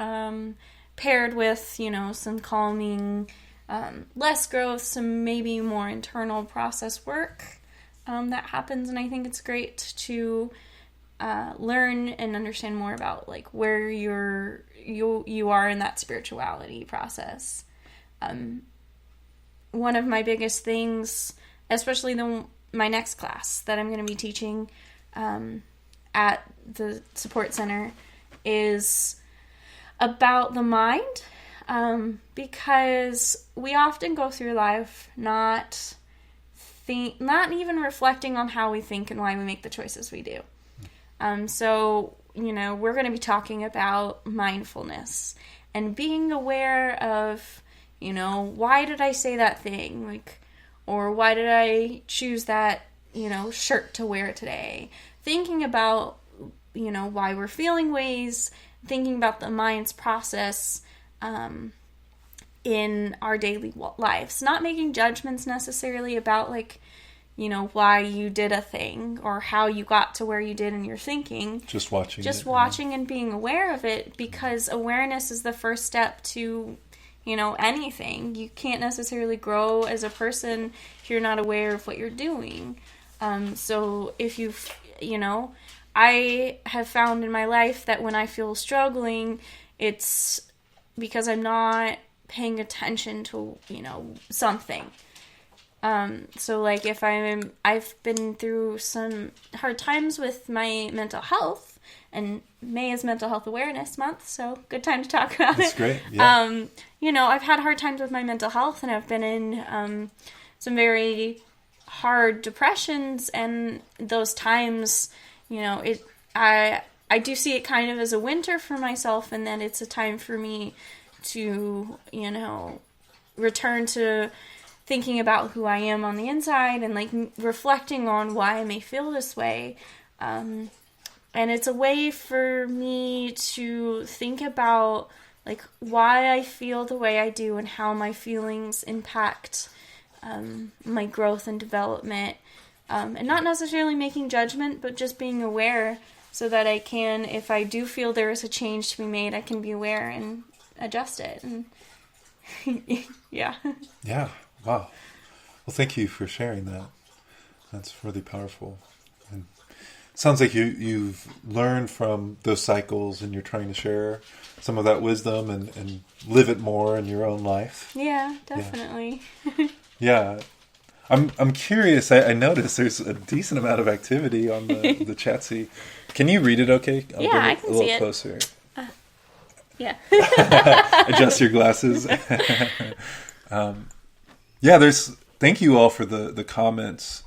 paired with, some calming, less growth, some maybe more internal process work that happens. And I think it's great to learn and understand more about, like, where you are in that spirituality process. One of my biggest things, especially my next class that I'm going to be teaching at the support center, is about the mind, because we often go through life not even reflecting on how we think and why we make the choices we do. So, we're going to be talking about mindfulness and being aware of, why did I say that thing? Like, or why did I choose that, shirt to wear today? Thinking about, why we're feeling ways, thinking about the mind's process in our daily lives. Not making judgments necessarily about, like, why you did a thing or how you got to where you did in your thinking. Just watching and being aware of it, because awareness is the first step to, anything. You can't necessarily grow as a person if you're not aware of what you're doing. So if I have found in my life that when I feel struggling, it's because I'm not paying attention to, something. So like if I've been through some hard times with my mental health, and May is Mental Health Awareness Month, so good time to talk about it. That's great. Yeah. I've had hard times with my mental health, and I've been in some very hard depressions, and those times, I do see it kind of as a winter for myself, and then it's a time for me to, return to thinking about who I am on the inside and like reflecting on why I may feel this way. And it's a way for me to think about like why I feel the way I do and how my feelings impact my growth and development. And not necessarily making judgment, but just being aware so that I can, if I do feel there is a change to be made, I can be aware and adjust it. And yeah. Yeah. Wow. Well, thank you for sharing that. That's really powerful. And it sounds like you've learned from those cycles, and you're trying to share some of that wisdom and live it more in your own life. Yeah, definitely. Yeah. I'm curious. I noticed there's a decent amount of activity on the Chatsy. Can you read it okay? I'll I can see it. A little closer. Yeah. Adjust your glasses. Thank you all for the comments.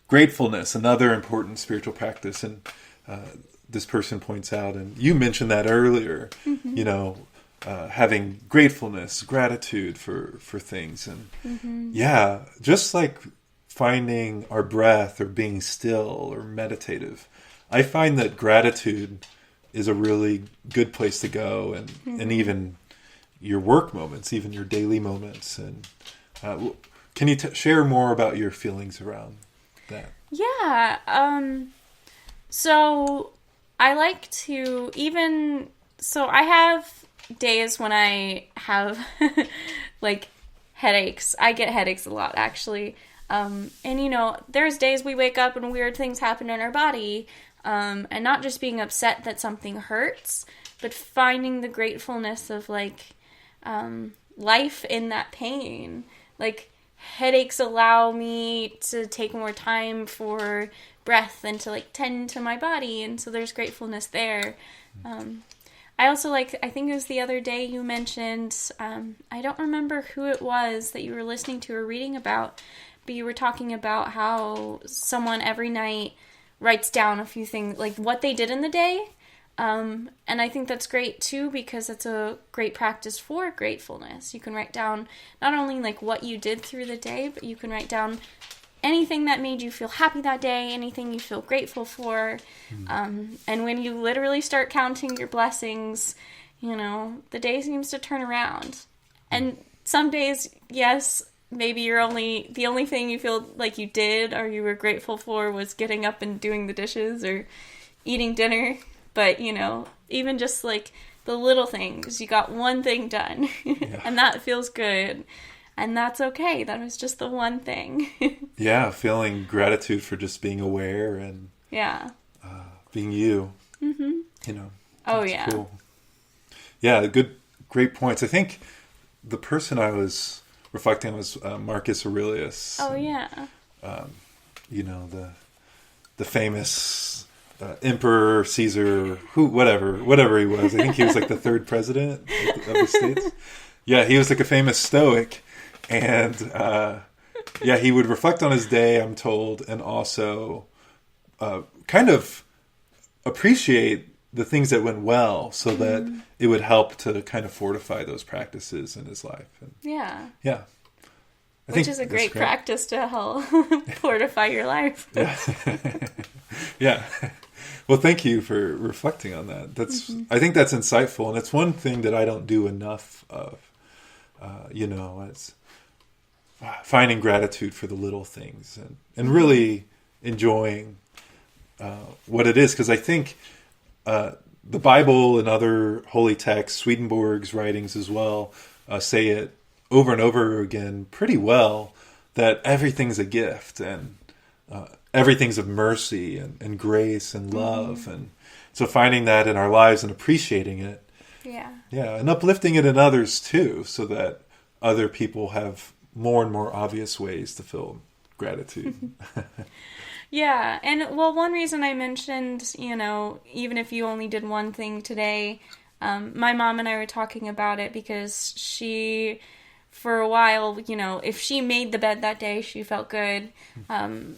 Gratefulness, another important spiritual practice. And this person points out, and you mentioned that earlier, having gratefulness, gratitude for things. And just like finding our breath or being still or meditative, I find that gratitude is a really good place to go, and even your work moments, even your daily moments. And can you share more about your feelings around that? Yeah. So I like to I have days when I have like headaches. I get headaches a lot, actually. And there's days we wake up and weird things happen in our body. And not just being upset that something hurts, but finding the gratefulness of like life in that pain. Like headaches allow me to take more time for breath and to like tend to my body, and so there's gratefulness there. I also I think it was the other day you mentioned, I don't remember who it was that you were listening to or reading about, but you were talking about how someone every night writes down a few things, like what they did in the day. And I think that's great too, because it's a great practice for gratefulness. You can write down not only like what you did through the day, but you can write down anything that made you feel happy that day, anything you feel grateful for. And when you literally start counting your blessings, the day seems to turn around. And some days, yes, maybe the only thing you feel like you did or you were grateful for was getting up and doing the dishes or eating dinner. But, even just like the little things, you got one thing done and that feels good. And that's okay. That was just the one thing. Yeah, feeling gratitude for just being aware and being you. Mm-hmm. Oh, yeah. Cool. Yeah, great points. I think the person I was reflecting on was Marcus Aurelius. Oh, yeah. The famous Emperor, Caesar, whatever he was. I think he was like the third president of the States. Yeah, he was like a famous Stoic. And, he would reflect on his day, I'm told, and also kind of appreciate the things that went well so that it would help to kind of fortify those practices in his life. And, yeah. Which is a great practice to help fortify your life. Yeah. Well, thank you for reflecting on that. I think that's insightful, and it's one thing that I don't do enough of. It's finding gratitude for the little things and really enjoying what it is. Because I think the Bible and other holy texts, Swedenborg's writings as well, say it over and over again pretty well, that everything's a gift, and everything's of mercy and grace and love. And so finding that in our lives and appreciating it. Yeah. Yeah, and uplifting it in others too, so that other people have more and more obvious ways to feel gratitude. Yeah, and well, one reason I mentioned, even if you only did one thing today, my mom and I were talking about it because she, for a while, if she made the bed that day, she felt good. And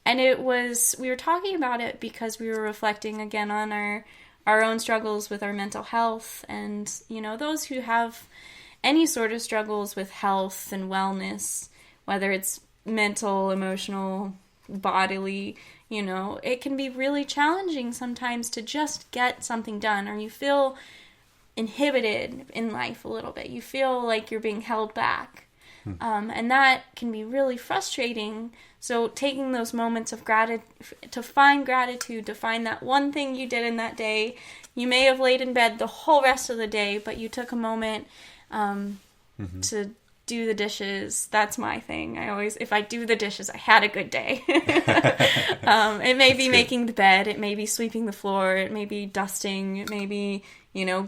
we were talking about it because we were reflecting again on our own struggles with our mental health, and, those who have any sort of struggles with health and wellness, whether it's mental, emotional, bodily, it can be really challenging sometimes to just get something done, or you feel inhibited in life a little bit. You feel like you're being held back. And that can be really frustrating. So taking those moments of to find gratitude, to find that one thing you did in that day. You may have laid in bed the whole rest of the day, but you took a moment to do the dishes. That's my thing. If I do the dishes, I had a good day. It may be making the bed. It may be sweeping the floor. It may be dusting. It may be,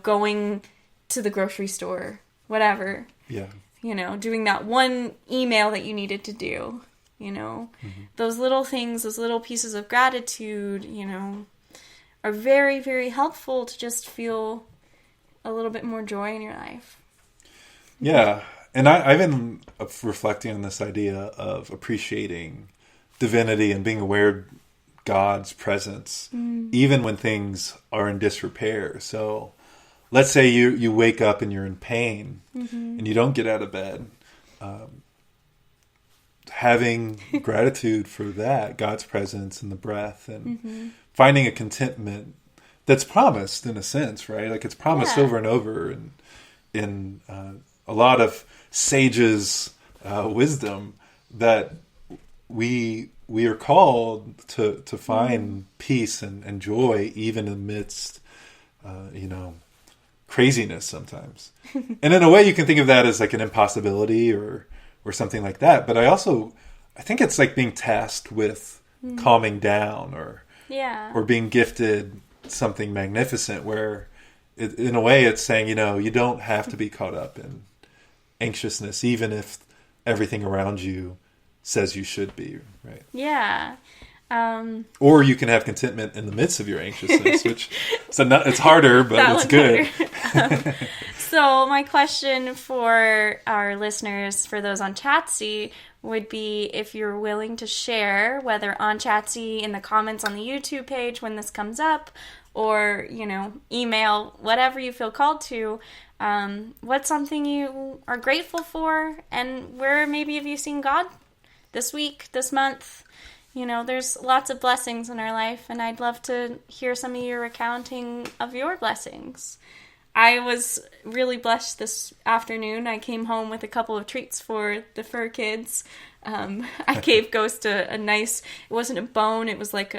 going to the grocery store, whatever. Yeah. Doing that one email that you needed to do, those little things, those little pieces of gratitude, are very, very helpful to just feel a little bit more joy in your life. Yeah. And I've been reflecting on this idea of appreciating divinity and being aware of God's presence, even when things are in disrepair. So let's say you wake up and you're in pain and you don't get out of bed. Having gratitude for that, God's presence and the breath, and finding a contentment that's promised in a sense, right? Like it's promised over and over in a lot of sages' wisdom, that we are called to find peace and joy even amidst craziness sometimes. And in a way you can think of that as like an impossibility or something like that, but I think it's like being tasked with calming down or being gifted something magnificent, where in a way it's saying, you don't have to be caught up in anxiousness, even if everything around you says you should be, right? Yeah. Or you can have contentment in the midst of your anxiousness, which it's harder, but it's good. So my question for our listeners, for those on Chatsy, would be if you're willing to share, whether on Chatsy, in the comments on the YouTube page when this comes up, or, email, whatever you feel called to, what's something you are grateful for, and where maybe have you seen God this week, this month? There's lots of blessings in our life, and I'd love to hear some of your recounting of your blessings. I was really blessed this afternoon. I came home with a couple of treats for the fur kids. I gave Ghost a nice, it wasn't a bone, it was like,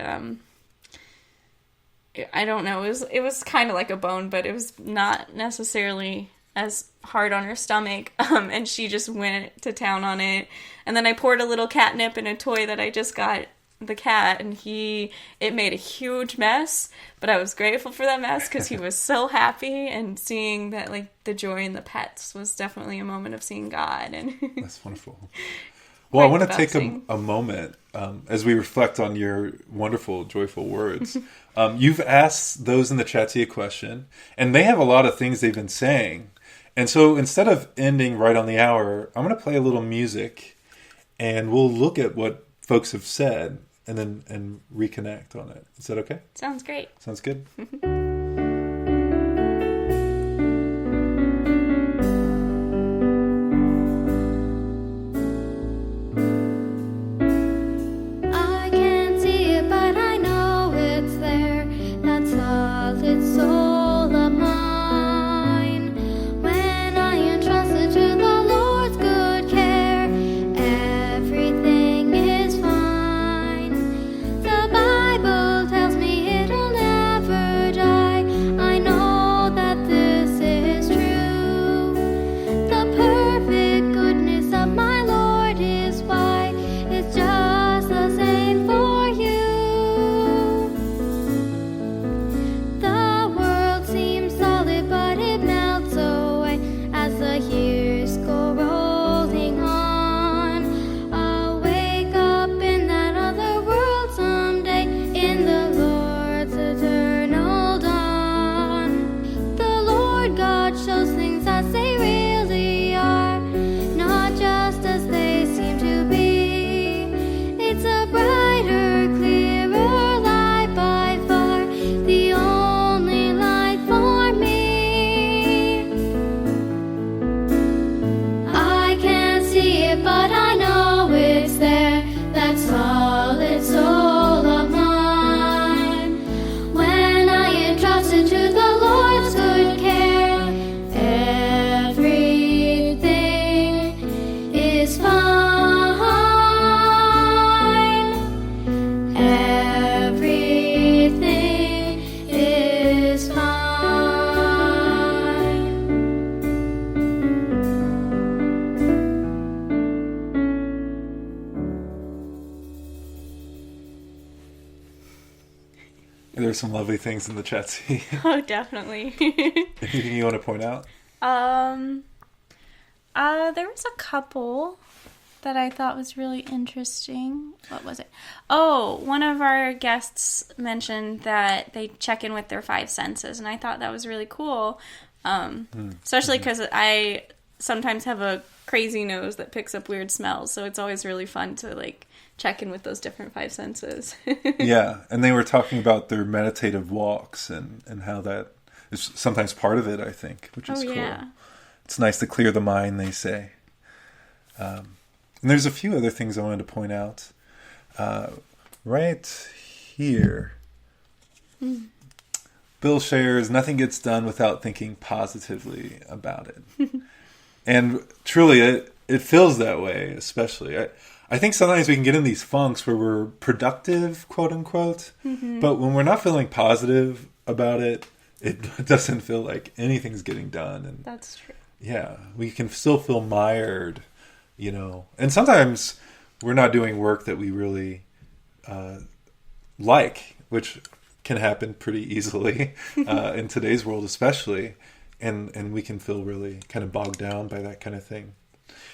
I don't know, it was kind of like a bone, but it was not necessarily as hard on her stomach, and she just went to town on it. And then I poured a little catnip in a toy that I just got the cat, and it made a huge mess, but I was grateful for that mess because he was so happy, and seeing that, like, the joy in the pets was definitely a moment of seeing God. And that's wonderful. Well, I want to take a moment as we reflect on your wonderful, joyful words. You've asked those in the Chatsy a question, and they have a lot of things they've been saying. And so instead of ending right on the hour, I'm going to play a little music, and we'll look at what folks have said and reconnect on it. Is that okay? Sounds great. Sounds good. I can't see it, but I know it's there. That solid soul of mine. When I entrusted to the Lord's good care, everything is fine. The Bible tells me it'll never die. There's some lovely things in the chat. See, Oh, definitely. anything you want to point out? There was a couple that I thought was really interesting. What was it? Oh, one of our guests mentioned that they check in with their five senses, and I thought that was really cool. Especially because I sometimes have a crazy nose that picks up weird smells, so it's always really fun to like check in with those different five senses. Yeah, and they were talking about their meditative walks and how that is sometimes part of it, I think, which is cool. Yeah. It's nice to clear the mind, they say. And there's a few other things I wanted to point out. Right here, Bill shares, nothing gets done without thinking positively about it. And truly, it feels that way, especially. I think sometimes we can get in these funks where we're productive, quote unquote, but when we're not feeling positive about it, it doesn't feel like anything's getting done. And That's true. yeah, we can still feel mired, you know. And sometimes we're not doing work that we really like, which can happen pretty easily in today's world especially. And we can feel really kind of bogged down by that kind of thing.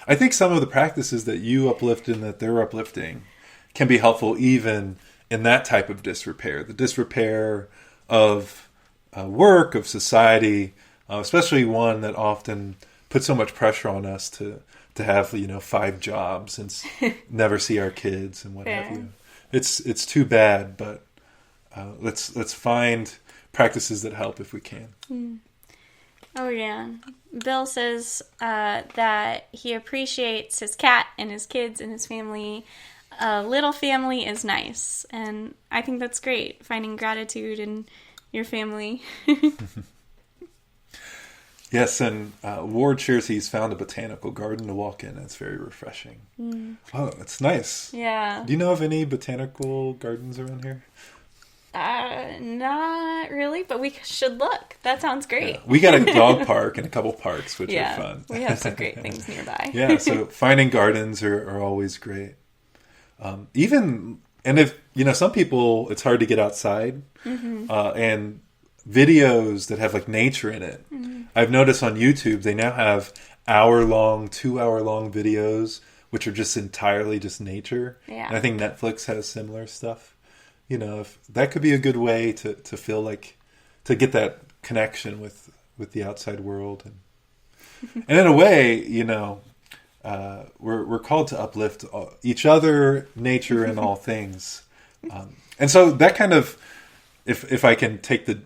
I think some of the practices that you uplift and that they're uplifting can be helpful even in that type of disrepair. The disrepair of work, of society, especially one that often puts so much pressure on us to have, 5 jobs and never see our kids and what have you. It's too bad, but let's find practices that help if we can. Oh, yeah. Bill says that he appreciates his cat and his kids and his family. A little family is nice. And I think that's great, finding gratitude in your family. Yes, and Ward shares he's found a botanical garden to walk in. It's very refreshing. Oh, it's nice. Yeah. Do you know of any botanical gardens around here? Not really, but we should look. That sounds great. Yeah. We got a dog park and a couple parks, which are fun. We have some great things nearby. Yeah, so finding gardens are always great. Even, and if, some people, it's hard to get outside. And videos that have like nature in it. I've noticed on YouTube, they now have 2-hour-long videos, which are just entirely just nature. Yeah. And I think Netflix has similar stuff. If that could be a good way to feel like, to get that connection with the outside world. And in a way, we're called to uplift each other, nature, and all things. And so that kind of, if I can take the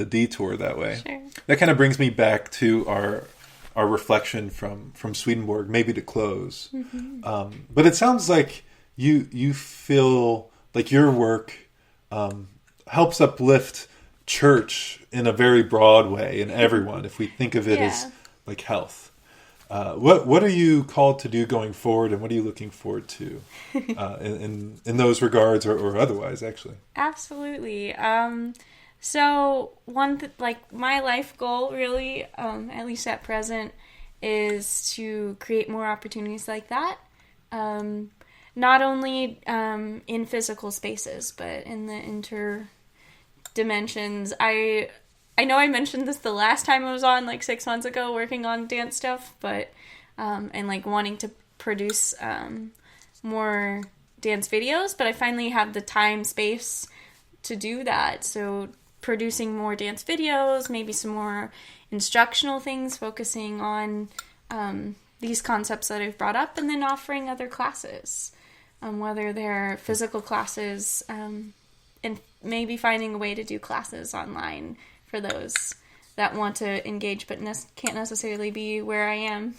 detour that way, Sure. that kind of brings me back to our reflection from Swedenborg, maybe to close. But it sounds like you feel like your work helps uplift church in a very broad way, in everyone, if we think of it as like health. What are you called to do going forward, and what are you looking forward to in those regards, or otherwise, actually? Absolutely. So my life goal really, at least at present, is to create more opportunities like that. Not only in physical spaces, but in the interdimensions. I know I mentioned this the last time I was on, like 6 months ago, working on dance stuff, but and like wanting to produce more dance videos, but I finally have the time, space to do that. So producing more dance videos, maybe some more instructional things, focusing on these concepts that I've brought up, and then offering other classes. Whether they're physical classes, and maybe finding a way to do classes online for those that want to engage but can't necessarily be where I am.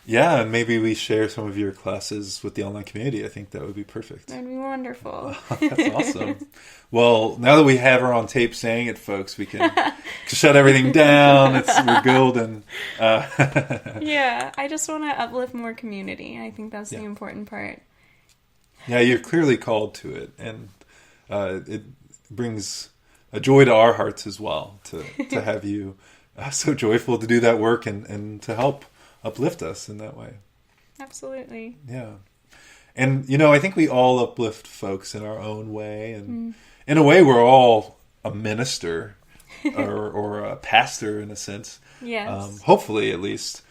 Yeah, and maybe we share some of your classes with the online community. I think that would be perfect. That'd be wonderful. That's awesome. Well, now that we have her on tape saying it, folks, we can shut everything down. We're golden. Yeah, I just want to uplift more community. I think that's the important part. Yeah, you're clearly called to it, and it brings a joy to our hearts as well to have you so joyful to do that work and to help uplift us in that way. Absolutely. Yeah. And, I think we all uplift folks in our own way, and in a way we're all a minister or a pastor in a sense. Yes. Hopefully, at least.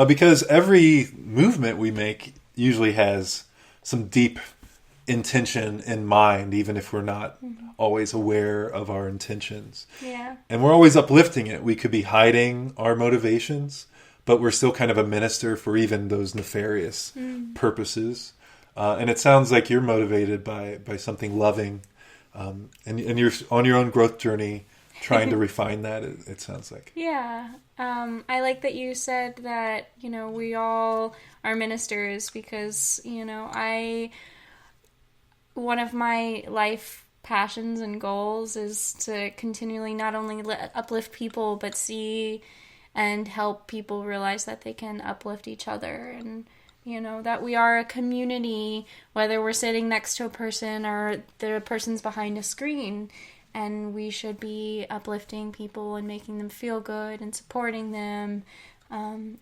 Because every movement we make usually has some deep intention in mind, even if we're not always aware of our intentions. Yeah. And we're always uplifting it. We could be hiding our motivations, but we're still kind of a minister for even those nefarious purposes. And it sounds like you're motivated by something loving, and you're on your own growth journey, trying to refine that. It sounds like. Yeah. I like that you said that, we all are ministers because, one of my life passions and goals is to continually not only uplift people, but see and help people realize that they can uplift each other, and that we are a community, whether we're sitting next to a person or the person's behind a screen, and we should be uplifting people and making them feel good and supporting them,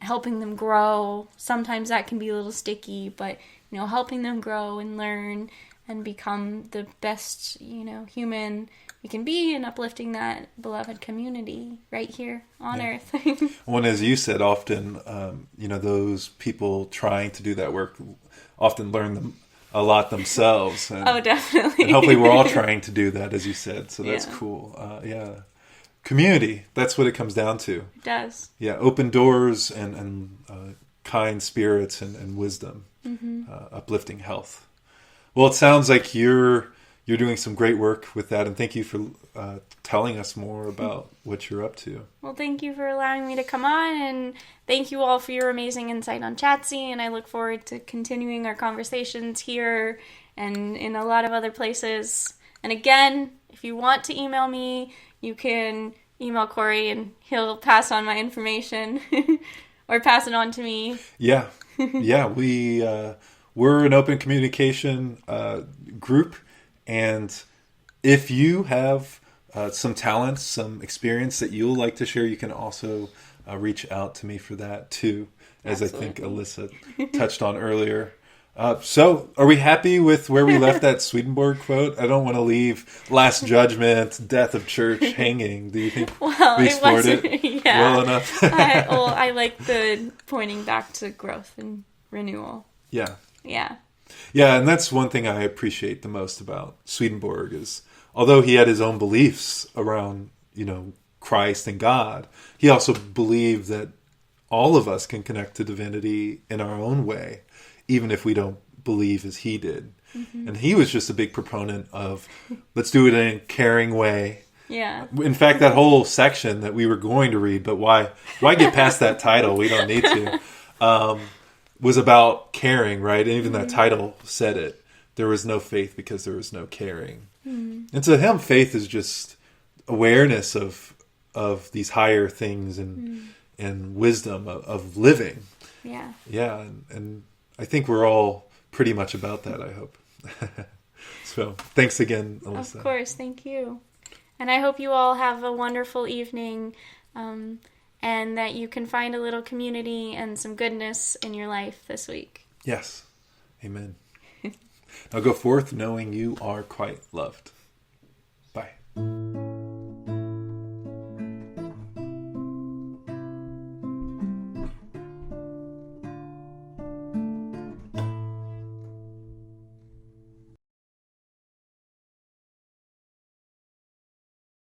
helping them grow. Sometimes that can be a little sticky, but helping them grow and learn and become the best, human we can be, and uplifting that beloved community right here on Earth. Well, as you said, often, those people trying to do that work often learn a lot themselves. And, oh, definitely. And hopefully we're all trying to do that, as you said. So that's cool. Community, that's what it comes down to. It does. Yeah, open doors and kind spirits and wisdom, uplifting health. Well, it sounds like you're doing some great work with that, and thank you for telling us more about what you're up to. Well, thank you for allowing me to come on, and thank you all for your amazing insight on Chatsy, and I look forward to continuing our conversations here and in a lot of other places. And again, if you want to email me, you can email Cory, and he'll pass on my information or pass it on to me. Yeah, we're an open communication group, and if you have some talents, some experience that you'll like to share, you can also reach out to me for that too, as Absolutely. I think Alyssa touched on earlier. So are we happy with where we left that Swedenborg quote? I don't want to leave Last Judgment, Death of Church hanging. Do you think we explored it well enough? I like the pointing back to growth and renewal. Yeah. Yeah. Yeah, and that's one thing I appreciate the most about Swedenborg is, although he had his own beliefs around, Christ and God, he also believed that all of us can connect to divinity in our own way, even if we don't believe as he did. Mm-hmm. And he was just a big proponent of, let's do it in a caring way. Yeah. In fact, that whole section that we were going to read, but why get past that title? We don't need to. Was about caring, right? And even that title said it. There was no faith because there was no caring. And to him, faith is just awareness of these higher things and wisdom of living. Yeah. Yeah, and I think we're all pretty much about that, I hope. So, thanks again, Alyssa. Of course, thank you. And I hope you all have a wonderful evening. And that you can find a little community and some goodness in your life this week. Yes. Amen. Now go forth knowing you are quite loved. Bye.